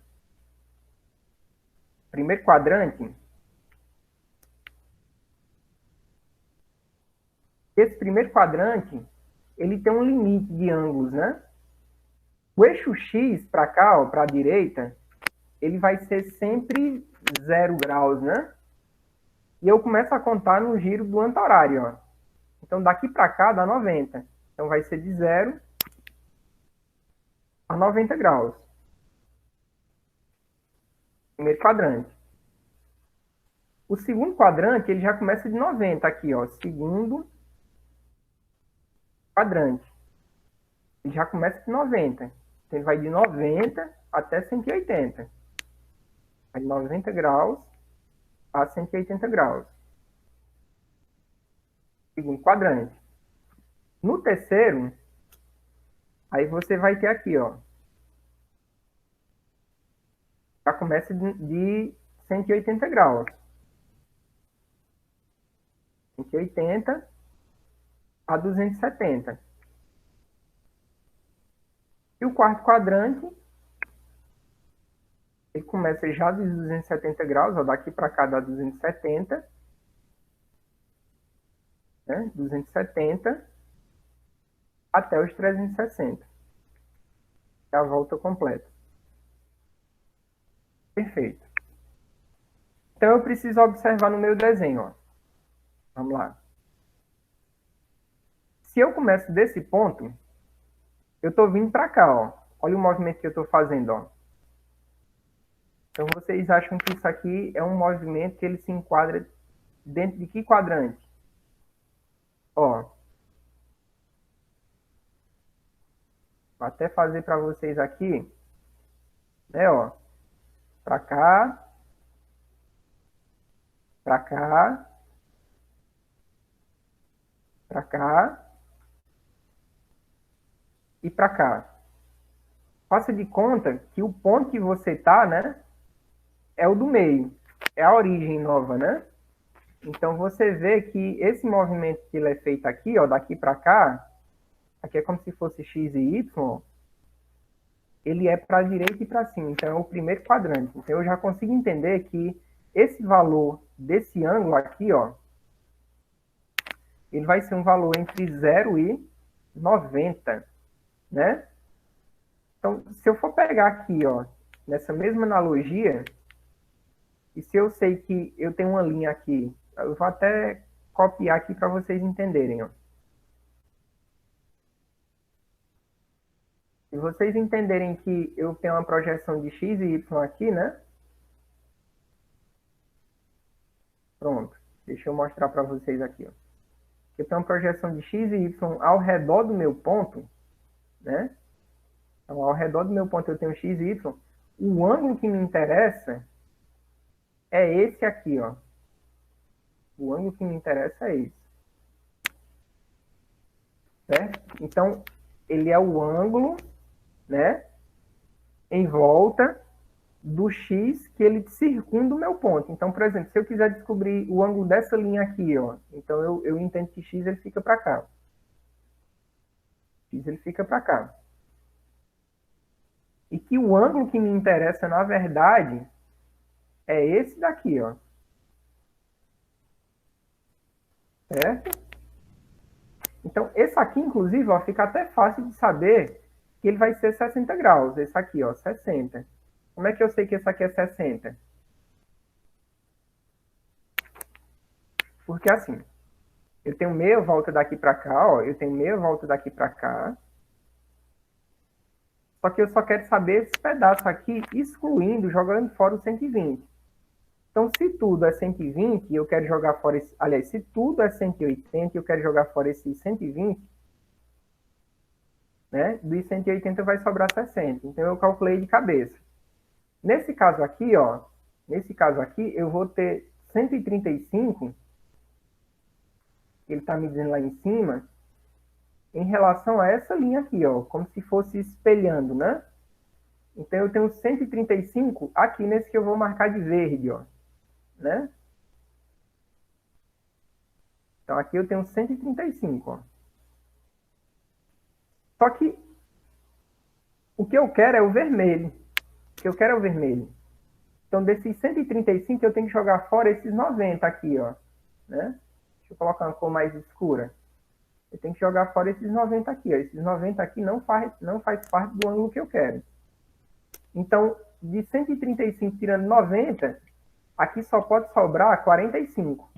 Primeiro quadrante. Esse primeiro quadrante, ele tem um limite de ângulos, né? O eixo X para cá, para a direita, ele vai ser sempre 0 graus, né? E eu começo a contar no giro do anti-horário, ó. Então, daqui para cá dá 90. Então, vai ser de 0 a 90 graus. Primeiro quadrante. O segundo quadrante, ele já começa de 90 aqui, ó. Segundo quadrante. Ele já começa de 90. Então, ele vai de 90 até 180. Vai de 90 graus a 180 graus. Segundo quadrante. No terceiro, aí você vai ter aqui, ó. Já começa de 180 graus. 180 a 270. E o quarto quadrante, ele começa já de 270 graus, ó, daqui para cá dá 270, né? 270 até os 360. É a volta completa. Perfeito. Então eu preciso observar no meu desenho, ó. Vamos lá. Se eu começo desse ponto, eu estou vindo para cá, ó. Olha o movimento que eu estou fazendo, ó. Então vocês acham que isso aqui é um movimento que ele se enquadra dentro de que quadrante? Ó. Vou até fazer para vocês aqui, né, ó. Para cá, para cá, para cá e para cá. Faça de conta que o ponto que você tá, né, é o do meio, é a origem nova, né? Então você vê que esse movimento que ele é feito aqui, ó, daqui para cá, aqui é como se fosse x e y, ele é para a direita e para cima, então é o primeiro quadrante. Então eu já consigo entender que esse valor desse ângulo aqui, ó, ele vai ser um valor entre 0 e 90, né? Então, se eu for pegar aqui, ó, nessa mesma analogia, e se eu sei que eu tenho uma linha aqui, eu vou até copiar aqui para vocês entenderem, ó. Se vocês entenderem que eu tenho uma projeção de x e y aqui, né? Pronto. Deixa eu mostrar para vocês aqui, ó. Eu tenho uma projeção de x e y ao redor do meu ponto, né? Então, ao redor do meu ponto eu tenho x e y. O ângulo que me interessa é esse aqui, ó. O ângulo que me interessa é esse. Certo? Então, ele é o ângulo, né, em volta do x que ele circunda o meu ponto. Então, por exemplo, se eu quiser descobrir o ângulo dessa linha aqui, ó, então eu entendo que x ele fica para cá. X ele fica para cá. E que o ângulo que me interessa, na verdade, é esse daqui, ó. Certo? Então, esse aqui, inclusive, ó, fica até fácil de saber que ele vai ser 60 graus. Esse aqui, ó, 60. Como é que eu sei que esse aqui é 60? Porque assim, eu tenho meia volta daqui para cá, ó, eu tenho meia volta daqui para cá. Só que eu só quero saber esse pedaço aqui, excluindo, jogando fora o 120. Então, se tudo é 120, eu quero jogar fora esse... Aliás, se tudo é 180, eu quero jogar fora esse 120, né? Dos 180 vai sobrar 60. Então, eu calculei de cabeça. Nesse caso aqui, ó, nesse caso aqui, eu vou ter 135 que ele está me dizendo lá em cima, em relação a essa linha aqui, ó, como se fosse espelhando, né? Então, eu tenho 135 aqui nesse que eu vou marcar de verde, ó, né? Então, aqui eu tenho 135, ó. Só que o que eu quero é o vermelho. O que eu quero é o vermelho. Então, desses 135, eu tenho que jogar fora esses 90 aqui, ó, né? Deixa eu colocar uma cor mais escura. Eu tenho que jogar fora esses 90 aqui, ó. Esses 90 aqui não faz parte do ângulo que eu quero. Então, de 135 tirando 90, aqui só pode sobrar 45.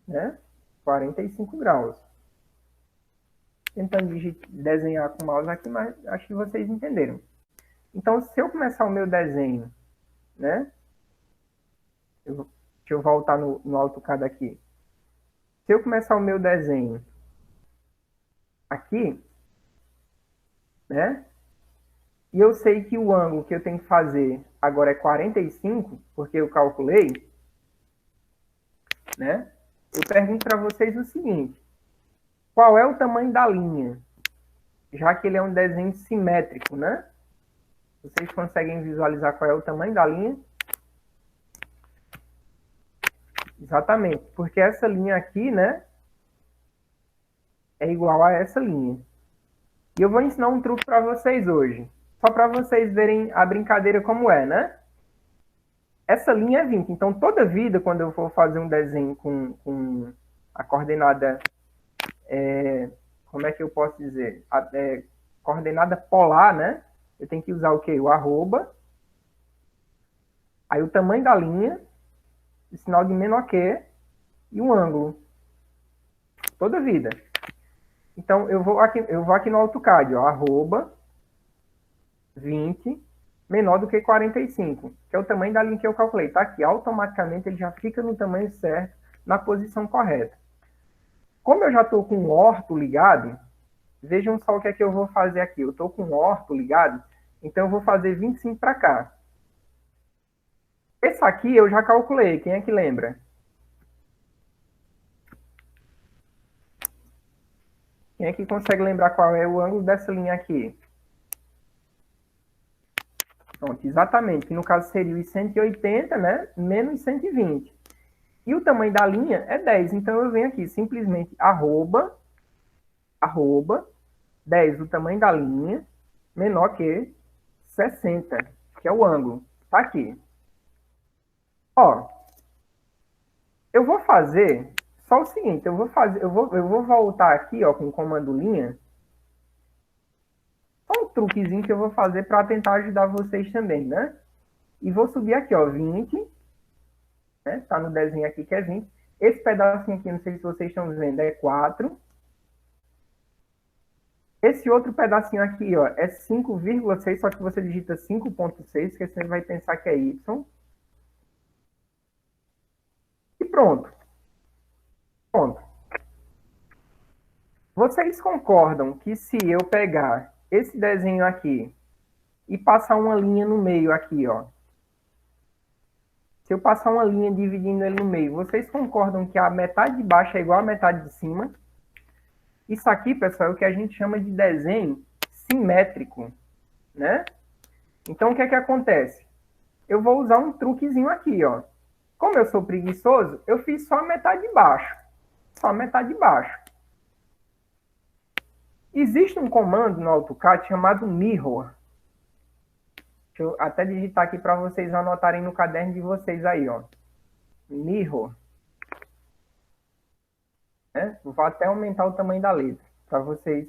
Né? 45 graus. Tentando desenhar com o mouse aqui, mas acho que vocês entenderam. Então, se eu começar o meu desenho, né? Deixa eu voltar no AutoCAD aqui. Se eu começar o meu desenho aqui, né? E eu sei que o ângulo que eu tenho que fazer agora é 45, porque eu calculei, né? Eu pergunto para vocês o seguinte: qual é o tamanho da linha? Já que ele é um desenho simétrico, né? Vocês conseguem visualizar qual é o tamanho da linha? Exatamente, porque essa linha aqui, né, é igual a essa linha. E eu vou ensinar um truque para vocês hoje, só para vocês verem a brincadeira como é, né? Essa linha é 20, então toda vida, quando eu for fazer um desenho com a coordenada, como é que eu posso dizer? Coordenada polar, né? Eu tenho que usar o quê? O arroba, aí o tamanho da linha, o sinal de menor que e um ângulo. Toda vida. Então, eu vou aqui no AutoCAD, ó, arroba 20 menor do que 45, que é o tamanho da linha que eu calculei. Tá aqui, automaticamente ele já fica no tamanho certo, na posição correta. Como eu já estou com o orto ligado, vejam só o que é que eu vou fazer aqui. Eu estou com o orto ligado, então eu vou fazer 25 para cá. Esse aqui eu já calculei, quem é que lembra? Quem é que consegue lembrar qual é o ângulo dessa linha aqui? Pronto, exatamente, que no caso seria os 180, né, menos 120. E o tamanho da linha é 10, então eu venho aqui simplesmente arroba 10, o tamanho da linha, menor que 60, que é o ângulo. Tá aqui. Ó, eu vou fazer só o seguinte, eu vou voltar aqui, ó, com o comando linha. Só um truquezinho que eu vou fazer para tentar ajudar vocês também, né? E vou subir aqui, ó, 20, né? Tá no desenho aqui que é 20. Esse pedacinho aqui, não sei se vocês estão vendo, é 4. Esse outro pedacinho aqui, ó, é 5,6, só que você digita 5,6, porque você vai pensar que é Y. E pronto. Pronto. Vocês concordam que se eu pegar esse desenho aqui e passar uma linha no meio aqui, ó. Se eu passar uma linha dividindo ele no meio, vocês concordam que a metade de baixo é igual à metade de cima? Isso aqui, pessoal, é o que a gente chama de desenho simétrico, né? Então, o que é que acontece? Eu vou usar um truquezinho aqui, ó. Como eu sou preguiçoso, eu fiz só a metade de baixo. Só a metade de baixo. Existe um comando no AutoCAD chamado mirror. Deixa eu até digitar aqui para vocês anotarem no caderno de vocês aí, ó. Mirror. Vou até aumentar o tamanho da letra, para vocês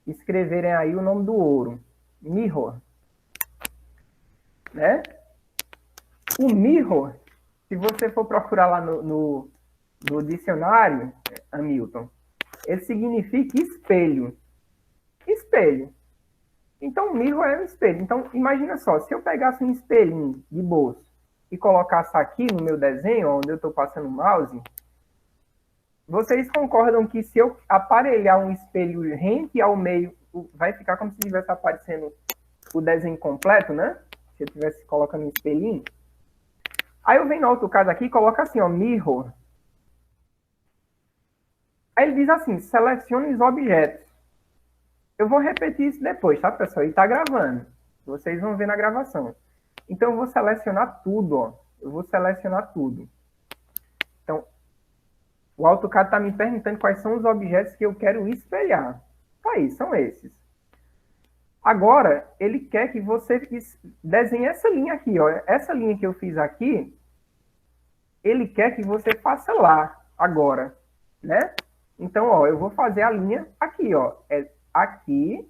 escreverem aí o nome do ouro. Mirror. Né? O mirror, se você for procurar lá no dicionário, Hamilton, ele significa espelho. Espelho. Então, o mirror é um espelho. Então, imagina só, se eu pegasse um espelhinho de bolso e colocasse aqui no meu desenho, onde eu estou passando o mouse, vocês concordam que se eu aparelhar um espelho rente ao meio, vai ficar como se estivesse aparecendo o desenho completo, né? Se eu estivesse colocando um espelhinho. Aí eu venho no AutoCAD aqui e coloco assim, ó, mirror. Aí ele diz assim, selecione os objetos. Eu vou repetir isso depois, tá, pessoal? Ele está gravando. Vocês vão ver na gravação. Então, eu vou selecionar tudo, ó. Eu vou selecionar tudo. Então, o AutoCAD está me perguntando quais são os objetos que eu quero espelhar. Tá aí, são esses. Agora, ele quer que você desenhe essa linha aqui, ó. Essa linha que eu fiz aqui, ele quer que você faça lá, agora, né? Então, ó, eu vou fazer a linha aqui, ó. É aqui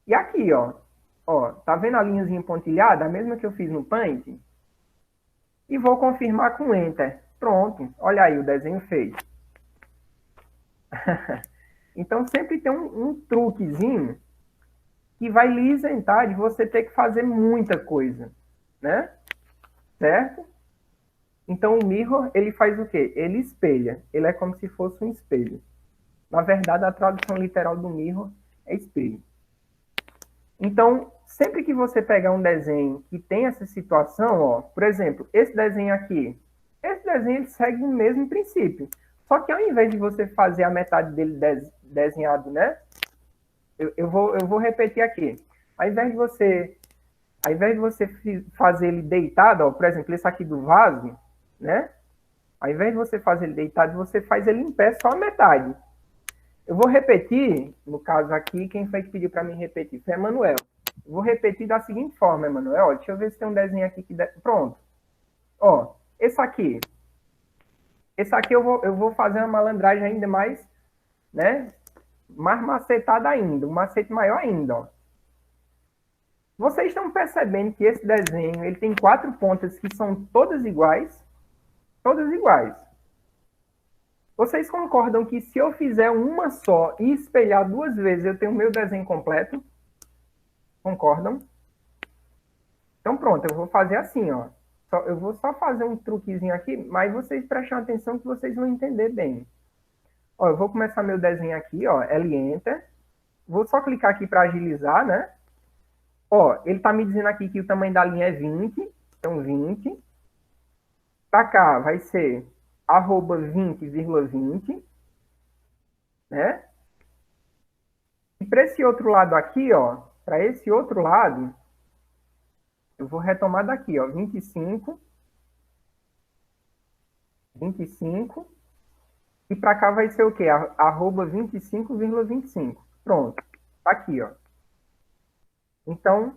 e aqui, ó. Ó, tá vendo a linhazinha pontilhada? A mesma que eu fiz no Paint? E vou confirmar com Enter. Pronto. Olha aí o desenho feito. Então, sempre tem um truquezinho que vai lhe isentar de você ter que fazer muita coisa, né? Certo? Então, o Mirror, ele faz o quê? Ele espelha. Ele é como se fosse um espelho. Na verdade, a tradução literal do Mirror é espelho. Então, sempre que você pegar um desenho que tem essa situação, ó, por exemplo, esse desenho aqui, esse desenho ele segue o mesmo princípio. Só que ao invés de você fazer a metade dele desenhado, né? Eu vou repetir aqui. Ao invés de você fazer ele deitado, ó, por exemplo, esse aqui do vaso, né? Ao invés de você fazer ele deitado, você faz ele em pé só a metade. Eu vou repetir, no caso aqui, quem foi que pediu para mim repetir? Foi Emanuel. Eu vou repetir da seguinte forma, Emanuel. Deixa eu ver se tem um desenho aqui que... Pronto. Ó, esse aqui. Esse aqui eu vou fazer uma malandragem ainda mais, né? Mais macetada ainda. Um macete maior ainda, ó. Vocês estão percebendo que esse desenho, ele tem 4 pontas que são todas iguais? Todas iguais. Vocês concordam que se eu fizer uma só e espelhar 2 vezes, eu tenho o meu desenho completo? Concordam? Então, pronto, eu vou fazer assim, ó. Eu vou só fazer um truquezinho aqui, mas vocês prestem atenção que vocês vão entender bem. Ó, eu vou começar meu desenho aqui, ó, Enter. Vou só clicar aqui para agilizar, né? Ó, ele tá me dizendo aqui que o tamanho da linha é 20, então 20. Para cá vai ser arroba 20,20, né? E para esse outro lado aqui, ó, para esse outro lado, eu vou retomar daqui, ó, 25, 25, e para cá vai ser o quê? Arroba 25,25. Pronto, tá aqui, ó. Então,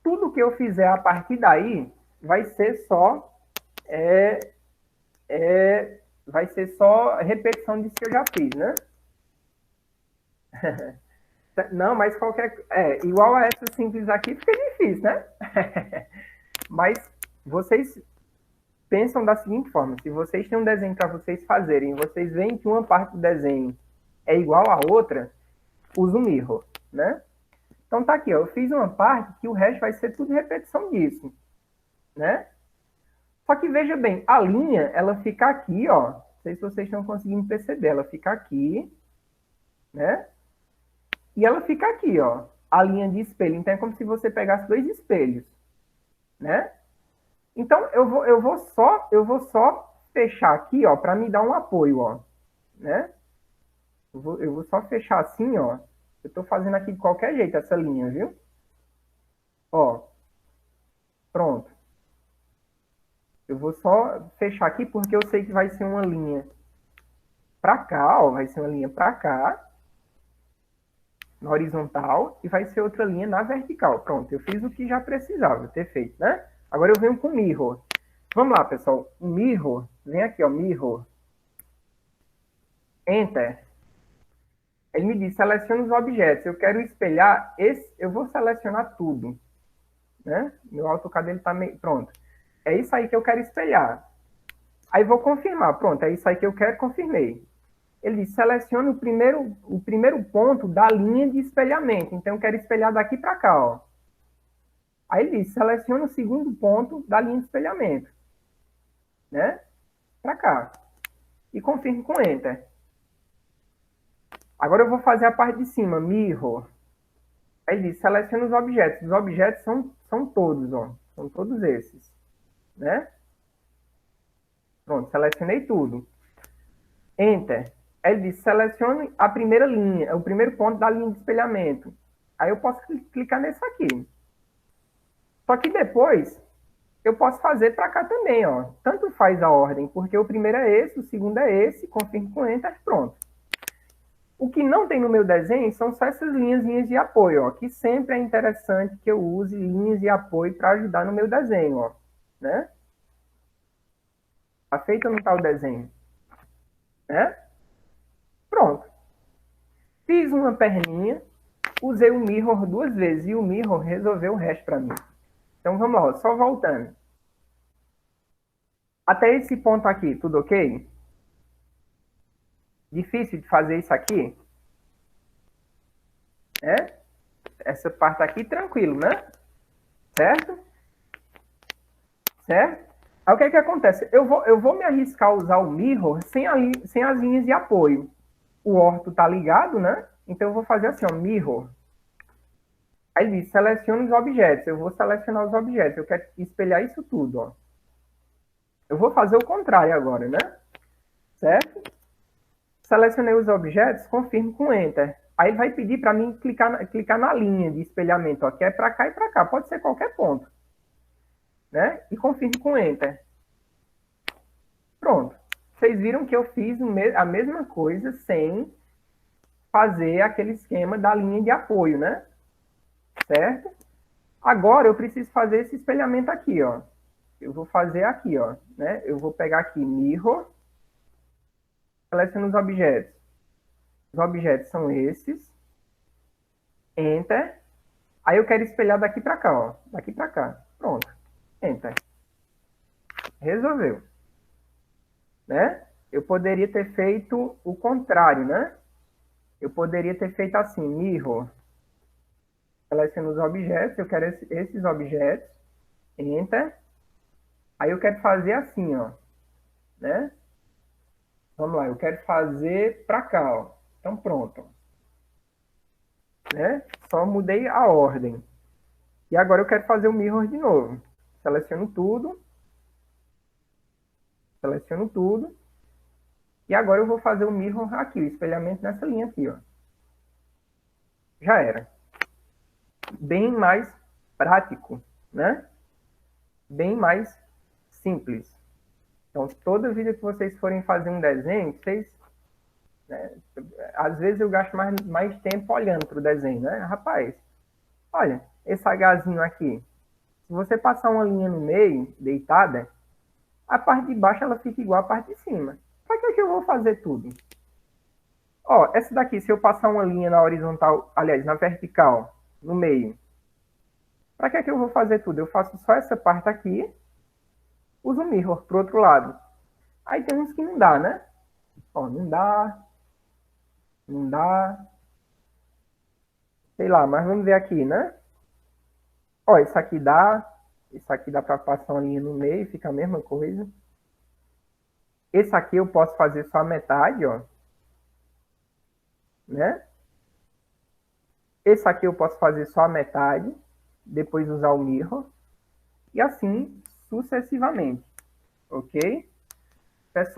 tudo que eu fizer a partir daí vai ser só vai ser só repetição disso que eu já fiz, né? Não, mas igual a essa simples aqui fica difícil, né? Mas vocês pensam da seguinte forma, se vocês têm um desenho para vocês fazerem, vocês veem que uma parte do desenho é igual à outra, usa o Mirror, né? Então tá aqui, ó, eu fiz uma parte que o resto vai ser tudo repetição disso, né? Só que veja bem, a linha, ela fica aqui, ó, não sei se vocês estão conseguindo perceber, ela fica aqui, né? E ela fica aqui, ó, a linha de espelho. Então é como se você pegasse 2 espelhos, né? Então eu vou só fechar aqui, ó, para me dar um apoio, ó, né? Eu vou só fechar assim, ó. Eu tô fazendo aqui de qualquer jeito essa linha, viu? Ó, pronto. Eu vou só fechar aqui porque eu sei que vai ser uma linha para cá, ó, vai ser uma linha para cá, na horizontal, e vai ser outra linha na vertical. Pronto, eu fiz o que já precisava ter feito, né? Agora eu venho com o Mirror. Vamos lá, pessoal. O Mirror, vem aqui, ó, Mirror. Enter. Ele me diz, seleciona os objetos. Eu quero espelhar esse, eu vou selecionar tudo, né? Meu AutoCAD ele tá meio... Pronto. É isso aí que eu quero espelhar. Aí vou confirmar. Pronto, é isso aí que eu quero, confirmei. Ele diz, selecione o primeiro ponto da linha de espelhamento. Então, eu quero espelhar daqui para cá, ó. Aí ele diz, selecione o segundo ponto da linha de espelhamento, né? Para cá. E confirme com Enter. Agora eu vou fazer a parte de cima, Mirror. Aí ele diz, selecione os objetos. Os objetos são todos, ó. São todos esses, né? Pronto, selecionei tudo. Enter. Ele diz, selecione a primeira linha, o primeiro ponto da linha de espelhamento. Aí eu posso clicar nesse aqui. Só que depois, eu posso fazer para cá também, ó. Tanto faz a ordem, porque o primeiro é esse, o segundo é esse, confirmo com Enter, pronto. O que não tem no meu desenho são só essas linhas de apoio, ó, que sempre é interessante que eu use linhas de apoio para ajudar no meu desenho, ó, né? Tá feito ou não tá o desenho? Né? Pronto. Fiz uma perninha, usei o mirror 2 vezes e o mirror resolveu o resto para mim. Então vamos lá, ó, só voltando. Até esse ponto aqui, tudo ok? Difícil de fazer isso aqui? É? Essa parte aqui, tranquilo, né? Certo? Certo? Aí o que é que acontece? Eu vou me arriscar a usar o mirror sem as linhas de apoio. O orto tá ligado, né? Então eu vou fazer assim, ó, mirror. Aí diz, selecione os objetos. Eu vou selecionar os objetos. Eu quero espelhar isso tudo, ó. Eu vou fazer o contrário agora, né? Certo? Selecionei os objetos, confirmo com Enter. Aí ele vai pedir para mim clicar na linha de espelhamento, ó, que é para cá e para cá. Pode ser qualquer ponto. Né? E confirmo com Enter. Pronto. Vocês viram que eu fiz a mesma coisa sem fazer aquele esquema da linha de apoio, né? Certo? Agora eu preciso fazer esse espelhamento aqui, ó. Eu vou fazer aqui, ó, né? Eu vou pegar aqui mirror, seleciono os objetos. Os objetos são esses. Enter. Aí eu quero espelhar daqui para cá, ó. Daqui para cá. Pronto. Enter. Resolveu. Né? Eu poderia ter feito o contrário, né? Eu poderia ter feito assim, mirror. Seleciono os objetos, eu quero esses objetos. Enter. Aí eu quero fazer assim, ó. Né? Vamos lá, eu quero fazer para cá, ó. Então pronto. Né? Só mudei a ordem. E agora eu quero fazer o mirror de novo. Seleciono tudo. Seleciono tudo. E agora eu vou fazer o mirror aqui, o espelhamento nessa linha aqui, ó. Já era. Bem mais prático, né? Bem mais simples. Então, toda vida que vocês forem fazer um desenho, vocês... Né, às vezes eu gasto mais tempo olhando para o desenho, né? Rapaz, olha, esse Hzinho aqui. Se você passar uma linha no meio, deitada, a parte de baixo ela fica igual à parte de cima. Para que eu vou fazer tudo? Ó, essa daqui, se eu passar uma linha na horizontal, aliás, na vertical, no meio, para que eu vou fazer tudo? Eu faço só essa parte aqui, uso o mirror pro outro lado. Aí tem uns que não dá, né? Ó, não dá. Não dá. Sei lá, mas vamos ver aqui, né? Ó, isso aqui dá. Isso aqui dá para passar uma linha no meio, fica a mesma coisa. Esse aqui eu posso fazer só a metade, ó. Né? Esse aqui eu posso fazer só a metade, depois usar o mirror. E assim sucessivamente. Ok?